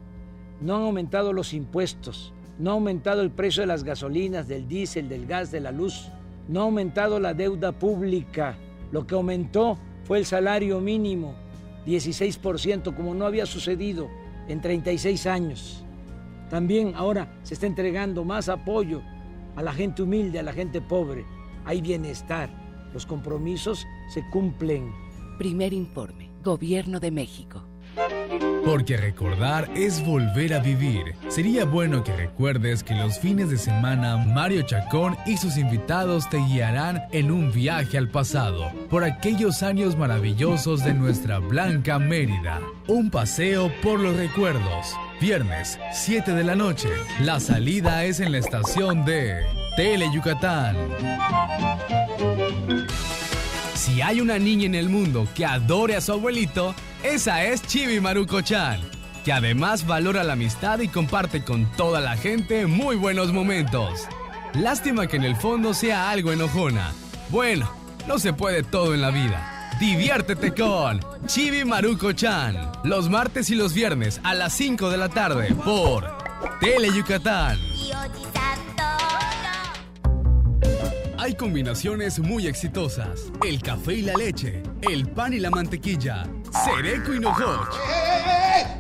No han aumentado los impuestos, no ha aumentado el precio de las gasolinas, del diésel, del gas, de la luz, no ha aumentado la deuda pública. Lo que aumentó fue el salario mínimo, 16%, como no había sucedido en 36 años. También ahora se está entregando más apoyo a la gente humilde, a la gente pobre. Hay bienestar, los compromisos se cumplen. Primer informe, Gobierno de México. Porque recordar es volver a vivir. Sería bueno que recuerdes que los fines de semana Mario Chacón y sus invitados te guiarán en un viaje al pasado, por aquellos años maravillosos de nuestra blanca Mérida. Un paseo por los recuerdos. Viernes, 7 de la noche. La salida es en la estación de Tele Yucatán. Si hay una niña en el mundo que adore a su abuelito, esa es Chibi Maruko-chan, que además valora la amistad y comparte con toda la gente muy buenos momentos. Lástima que en el fondo sea algo enojona. Bueno, no se puede todo en la vida. Diviértete con Chibi Maruko-chan, los martes y los viernes a las 5 de la tarde por Tele Yucatán. Hay combinaciones muy exitosas. El café y la leche, el pan y la mantequilla, Sereco y Nojoch.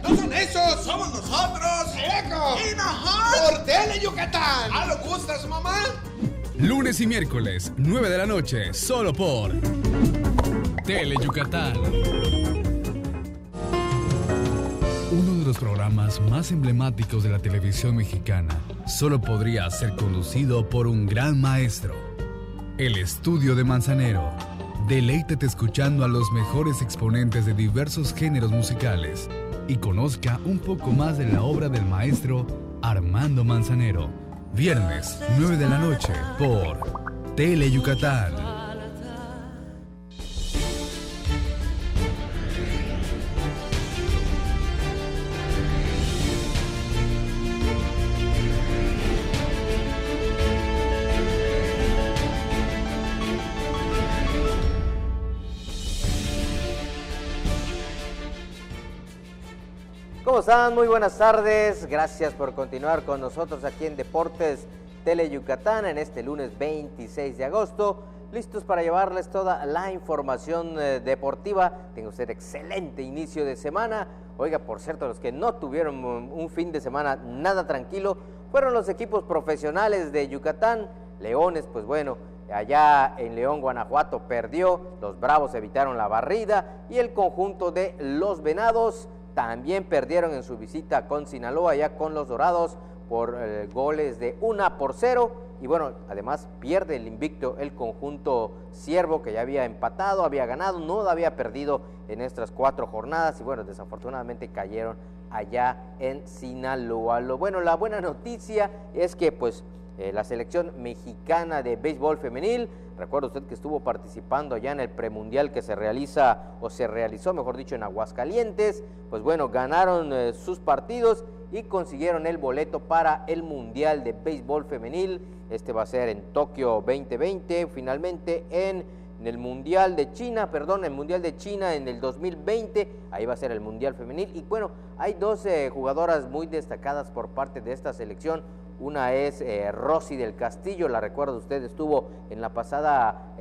¡No son esos! ¡Somos nosotros! ¡Sereco! ¡Y Nojoch! ¡Por Tele Yucatán! ¿Ah, lo gustas, mamá? Lunes y miércoles, 9 de la noche, solo por Tele Yucatán. Uno de los programas más emblemáticos de la televisión mexicana solo podría ser conducido por un gran maestro. El Estudio de Manzanero. Deleítete escuchando a los mejores exponentes de diversos géneros musicales y conozca un poco más de la obra del maestro Armando Manzanero. Viernes, 9 de la noche, por Tele Yucatán. ¿Cómo están? Muy buenas tardes. Gracias por continuar con nosotros aquí en Deportes Tele Yucatán en este lunes 26 de agosto. Listos para llevarles toda la información deportiva. Tenga usted excelente inicio de semana. Oiga, por cierto, los que no tuvieron un fin de semana nada tranquilo fueron los equipos profesionales de Yucatán. Leones, pues bueno, allá en León, Guanajuato perdió. Los Bravos evitaron la barrida y el conjunto de los Venados también perdieron en su visita con Sinaloa, ya con los Dorados, por goles de 1-0. Y bueno, además pierde el invicto el conjunto Ciervo, que ya había empatado, había ganado, no había perdido en estas 4 jornadas. Y bueno, desafortunadamente cayeron allá en Sinaloa. La buena noticia es que pues la selección mexicana de béisbol femenil, recuerda usted que estuvo participando allá en el premundial que se realizó, mejor dicho, en Aguascalientes. Pues bueno, ganaron sus partidos y consiguieron el boleto para el mundial de béisbol femenil. Este va a ser en Tokio 2020, finalmente en el mundial de China en el 2020, ahí va a ser el mundial femenil. Y bueno, hay 12 jugadoras muy destacadas por parte de esta selección. Una es Rosy del Castillo, la recuerda usted, estuvo en la pasada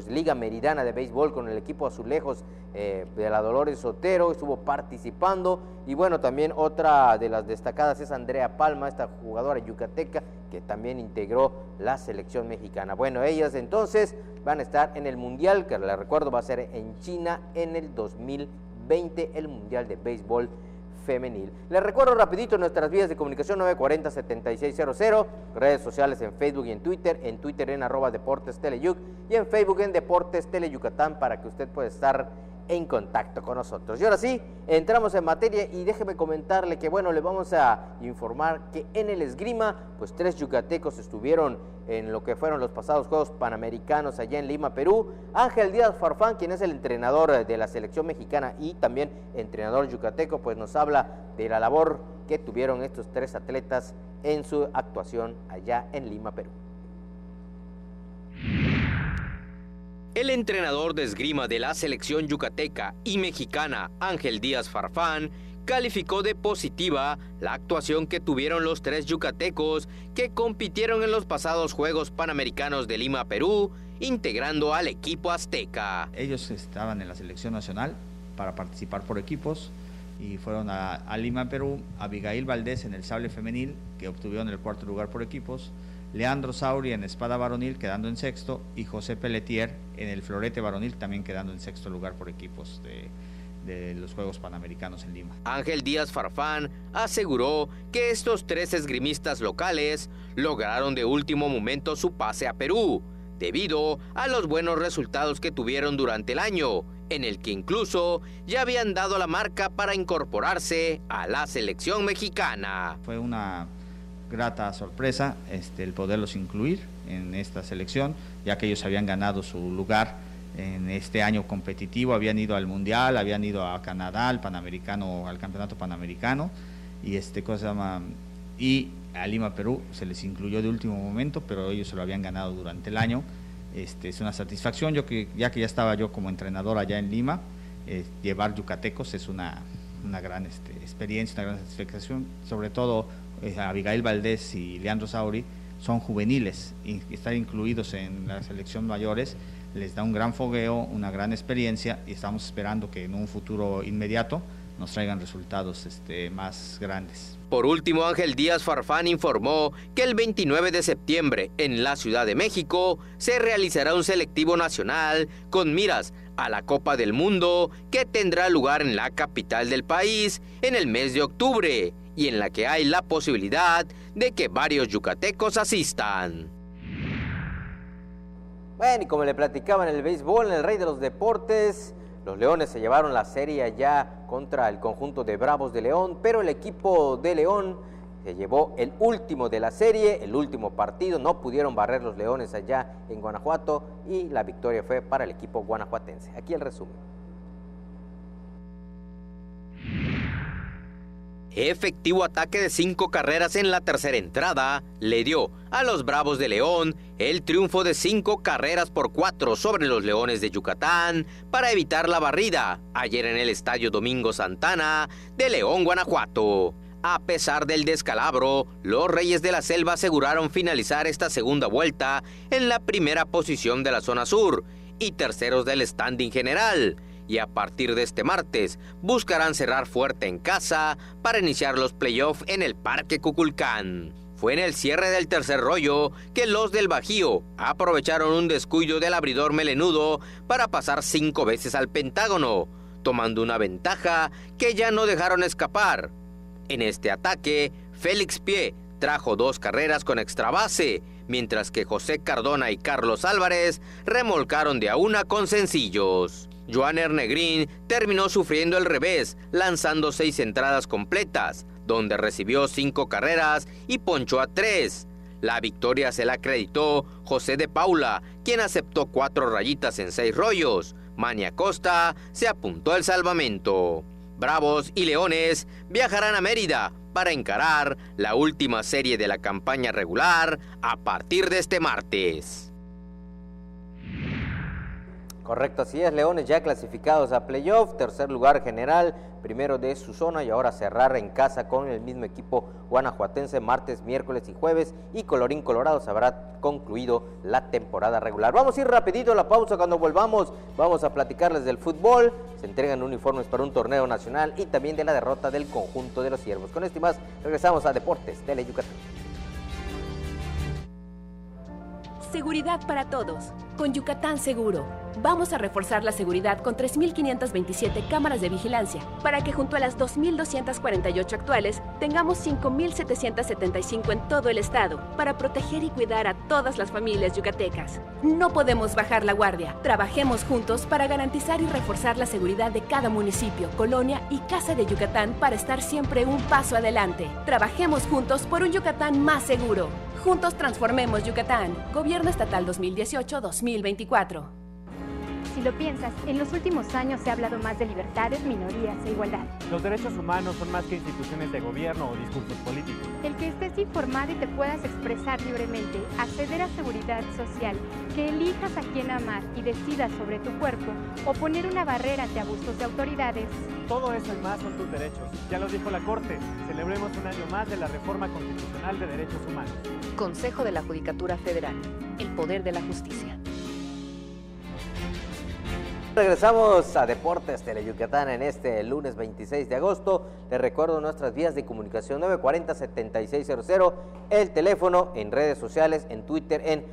Liga Meridana de Béisbol con el equipo Azulejos de la Dolores Sotero, estuvo participando. Y bueno, también otra de las destacadas es Andrea Palma, esta jugadora yucateca que también integró la selección mexicana. Bueno, ellas entonces van a estar en el Mundial, que les recuerdo va a ser en China en el 2020, el Mundial de Béisbol femenil. Les recuerdo rapidito nuestras vías de comunicación: 940-7600, redes sociales en Facebook y en Twitter en @Deportes Teleyuc y en Facebook en Deportes Tele Yucatán, para que usted pueda estar en contacto con nosotros. Y ahora sí, entramos en materia y déjeme comentarle que bueno, le vamos a informar que en el esgrima, pues 3 yucatecos estuvieron en lo que fueron los pasados Juegos Panamericanos allá en Lima, Perú. Ángel Díaz Farfán, quien es el entrenador de la selección mexicana y también entrenador yucateco, pues nos habla de la labor que tuvieron estos 3 atletas en su actuación allá en Lima, Perú. El entrenador de esgrima de la selección yucateca y mexicana, Ángel Díaz Farfán, calificó de positiva la actuación que tuvieron los 3 yucatecos que compitieron en los pasados Juegos Panamericanos de Lima, Perú, integrando al equipo azteca. Ellos estaban en la selección nacional para participar por equipos y fueron a Lima, Perú. Abigail Valdés en el sable femenil, que obtuvieron el 4º lugar por equipos, Leandro Sauri en espada varonil quedando en 6º y José Pelletier en el florete varonil también quedando en 6º lugar por equipos de los Juegos Panamericanos en Lima. Ángel Díaz Farfán aseguró que estos 3 esgrimistas locales lograron de último momento su pase a Perú, debido a los buenos resultados que tuvieron durante el año, en el que incluso ya habían dado la marca para incorporarse a la selección mexicana. Fue una grata sorpresa el poderlos incluir en esta selección, ya que ellos habían ganado su lugar en este año competitivo, habían ido al Mundial, habían ido a Canadá, al Campeonato Panamericano, y a Lima, Perú, se les incluyó de último momento, pero ellos se lo habían ganado durante el año. Es una satisfacción, ya que ya estaba yo como entrenador allá en Lima, llevar yucatecos es una gran experiencia, una gran satisfacción, sobre todo Abigail Valdés y Leandro Sauri son juveniles, y estar incluidos en la selección mayores les da un gran fogueo, una gran experiencia, y estamos esperando que en un futuro inmediato nos traigan resultados más grandes. Por último, Ángel Díaz Farfán informó que el 29 de septiembre en la Ciudad de México se realizará un selectivo nacional con miras a la Copa del Mundo que tendrá lugar en la capital del país en el mes de octubre y en la que hay la posibilidad de que varios yucatecos asistan. Bueno, y como le platicaba en el béisbol, en el Rey de los Deportes, los Leones se llevaron la serie allá contra el conjunto de Bravos de León, pero el equipo de León se llevó el último de la serie, el último partido. No pudieron barrer los Leones allá en Guanajuato y la victoria fue para el equipo guanajuatense. Aquí el resumen. Efectivo ataque de 5 carreras en la tercera entrada le dio a los Bravos de León el triunfo de 5-4 sobre los Leones de Yucatán para evitar la barrida ayer en el Estadio Domingo Santana de León, Guanajuato. A pesar del descalabro, los Reyes de la Selva aseguraron finalizar esta segunda vuelta en la primera posición de la zona sur y terceros del standing general. Y a partir de este martes buscarán cerrar fuerte en casa para iniciar los playoffs en el Parque Cuculcán. Fue en el cierre del tercer rollo que los del Bajío aprovecharon un descuido del abridor melenudo para pasar 5 veces al Pentágono, tomando una ventaja que ya no dejaron escapar. En este ataque, Félix Pie trajo 2 carreras con extra base, mientras que José Cardona y Carlos Álvarez remolcaron de a una con sencillos. Joaner Negrín terminó sufriendo el revés, lanzando 6 entradas completas, donde recibió 5 carreras y ponchó a 3. La victoria se la acreditó José de Paula, quien aceptó 4 rayitas en 6 rollos. Manny Acosta se apuntó al salvamento. Bravos y Leones viajarán a Mérida para encarar la última serie de la campaña regular a partir de este martes. Correcto, así es, Leones ya clasificados a playoff, tercer lugar general, primero de su zona, y ahora cerrar en casa con el mismo equipo guanajuatense martes, miércoles y jueves, y colorín colorado se habrá concluido la temporada regular. Vamos a ir rapidito a la pausa. Cuando volvamos vamos a platicarles del fútbol, se entregan uniformes para un torneo nacional y también de la derrota del conjunto de los Ciervos. Con esto y más regresamos a Deportes Tele Yucatán. Seguridad para todos. Con Yucatán Seguro. Vamos a reforzar la seguridad con 3.527 cámaras de vigilancia para que junto a las 2.248 actuales tengamos 5.775 en todo el estado para proteger y cuidar a todas las familias yucatecas. No podemos bajar la guardia. Trabajemos juntos para garantizar y reforzar la seguridad de cada municipio, colonia y casa de Yucatán para estar siempre un paso adelante. Trabajemos juntos por un Yucatán más seguro. Juntos transformemos Yucatán. Gobierno Estatal 2018-2024. Si lo piensas, en los últimos años se ha hablado más de libertades, minorías e igualdad. Los derechos humanos son más que instituciones de gobierno o discursos políticos. El que estés informado y te puedas expresar libremente, acceder a seguridad social, que elijas a quién amar y decidas sobre tu cuerpo, o poner una barrera ante abusos de autoridades. Todo eso y más son tus derechos. Ya lo dijo la Corte. Celebremos un año más de la Reforma Constitucional de Derechos Humanos. Consejo de la Judicatura Federal. El poder de la justicia. Regresamos a Deportes Tele Yucatán en este lunes 26 de agosto. Les recuerdo nuestras vías de comunicación: 940-7600, el teléfono, en redes sociales, en Twitter en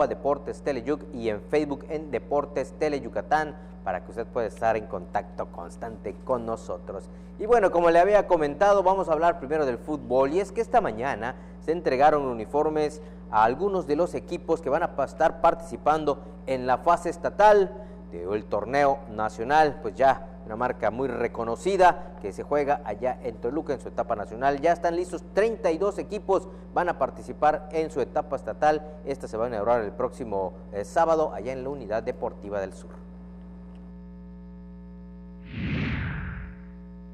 @Deportes Teleyuc y en Facebook en Deportes Tele Yucatán, para que usted pueda estar en contacto constante con nosotros. Y bueno, como le había comentado, vamos a hablar primero del fútbol, y es que esta mañana se entregaron uniformes a algunos de los equipos que van a estar participando en la fase estatal del torneo nacional, pues ya una marca muy reconocida que se juega allá en Toluca en su etapa nacional. Ya están listos, 32 equipos van a participar en su etapa estatal. Esta se va a inaugurar el próximo sábado allá en la Unidad Deportiva del Sur.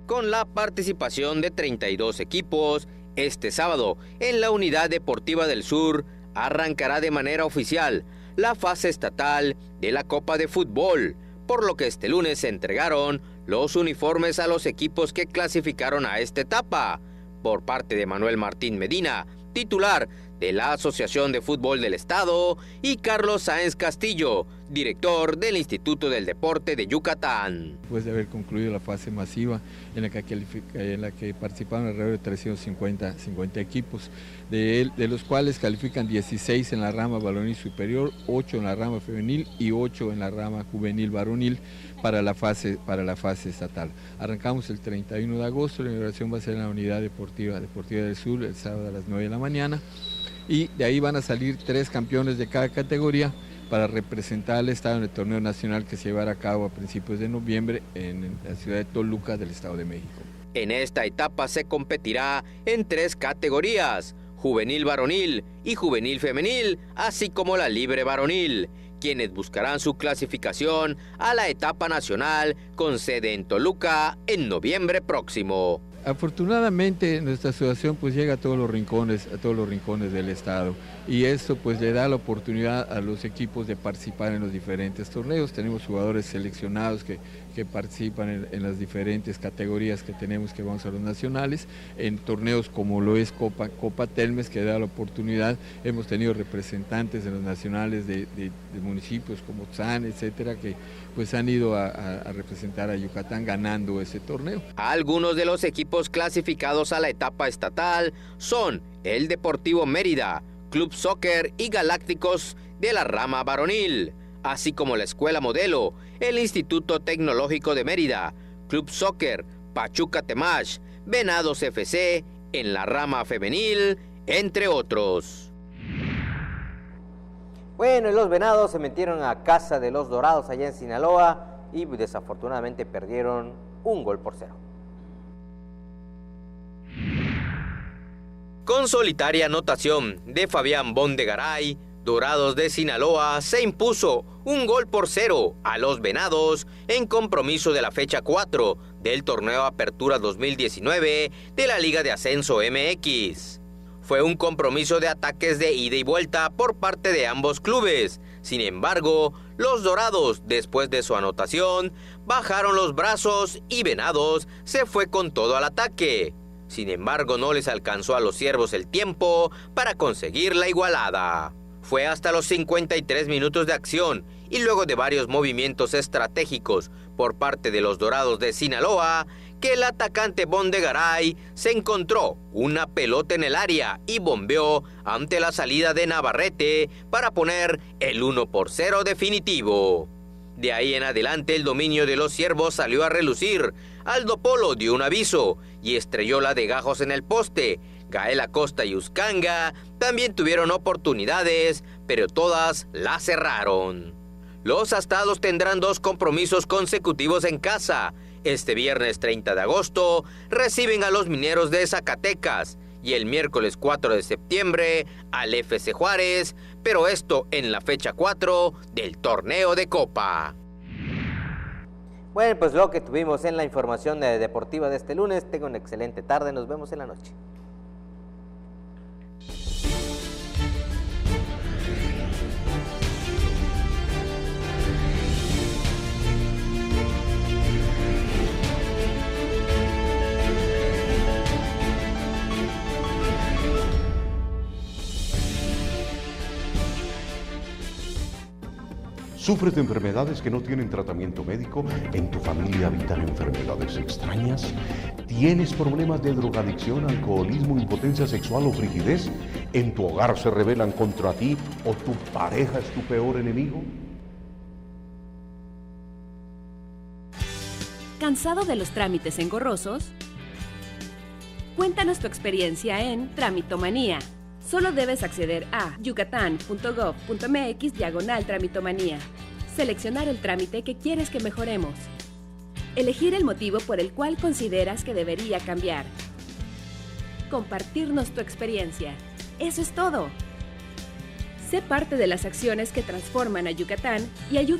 Con la participación de 32 equipos, este sábado en la Unidad Deportiva del Sur arrancará de manera oficial la fase estatal de la Copa de Fútbol, por lo que este lunes se entregaron los uniformes a los equipos que clasificaron a esta etapa. Por parte de Manuel Martín Medina, titular de la Asociación de Fútbol del Estado, y Carlos Sáenz Castillo, director del Instituto del Deporte de Yucatán. Después de haber concluido la fase masiva en la que participaron alrededor de 350 equipos, de los cuales califican 16 en la rama varonil superior, 8 en la rama femenil y 8 en la rama juvenil varonil para la fase estatal. Arrancamos el 31 de agosto, la inauguración va a ser en la Unidad Deportiva del Sur el sábado a las 9 de la mañana, y de ahí van a salir 3 campeones de cada categoría para representar al Estado en el torneo nacional que se llevará a cabo a principios de noviembre en la ciudad de Toluca del Estado de México. En esta etapa se competirá en 3 categorías: juvenil varonil y juvenil femenil, así como la libre varonil, quienes buscarán su clasificación a la etapa nacional con sede en Toluca en noviembre próximo. Afortunadamente nuestra asociación pues llega a todos los rincones del estado, y esto pues le da la oportunidad a los equipos de participar en los diferentes torneos. Tenemos jugadores seleccionados que participan en las diferentes categorías que tenemos, que vamos a los nacionales, en torneos como lo es Copa Telmes, que da la oportunidad. Hemos tenido representantes en los nacionales de municipios como Tzán, etcétera, que pues han ido a representar a Yucatán ganando ese torneo. Algunos de los equipos clasificados a la etapa estatal son el Deportivo Mérida, Club Soccer y Galácticos de la rama varonil, así como la Escuela Modelo, el Instituto Tecnológico de Mérida, Club Soccer, Pachuca Temash, Venados FC en la rama femenil, entre otros. Bueno, y los Venados se metieron a casa de los Dorados allá en Sinaloa y desafortunadamente perdieron 1-0. Con solitaria anotación de Fabián Bondegaray, Dorados de Sinaloa se impuso 1-0 a los Venados en compromiso de la fecha 4 del torneo Apertura 2019 de la Liga de Ascenso MX. Fue un compromiso de ataques de ida y vuelta por parte de ambos clubes. Sin embargo, los Dorados, después de su anotación, bajaron los brazos y Venados se fue con todo al ataque. Sin embargo, no les alcanzó a los Ciervos el tiempo para conseguir la igualada. Fue hasta los 53 minutos de acción y luego de varios movimientos estratégicos por parte de los Dorados de Sinaloa que el atacante Bondegaray se encontró una pelota en el área y bombeó ante la salida de Navarrete para poner el 1-0 definitivo. De ahí en adelante el dominio de los Ciervos salió a relucir. Aldo Polo dio un aviso y estrelló la de Gajos en el poste. Gael Acosta y Uscanga también tuvieron oportunidades, pero todas las cerraron. Los astados tendrán 2 compromisos consecutivos en casa. Este viernes 30 de agosto reciben a los Mineros de Zacatecas y el miércoles 4 de septiembre al FC Juárez, pero esto en la fecha 4 del torneo de Copa. Bueno, pues lo que tuvimos en la información deportiva de este lunes. Tengo una excelente tarde, nos vemos en la noche. ¿Sufres de enfermedades que no tienen tratamiento médico? ¿En tu familia habitan enfermedades extrañas? ¿Tienes problemas de drogadicción, alcoholismo, impotencia sexual o frigidez? ¿En tu hogar se rebelan contra ti o tu pareja es tu peor enemigo? ¿Cansado de los trámites engorrosos? Cuéntanos tu experiencia en Tramitomanía. Solo debes acceder a yucatán.gov.mx/tramitomanía. Seleccionar el trámite que quieres que mejoremos. Elegir el motivo por el cual consideras que debería cambiar. Compartirnos tu experiencia. Eso es todo. Sé parte de las acciones que transforman a Yucatán y ayuda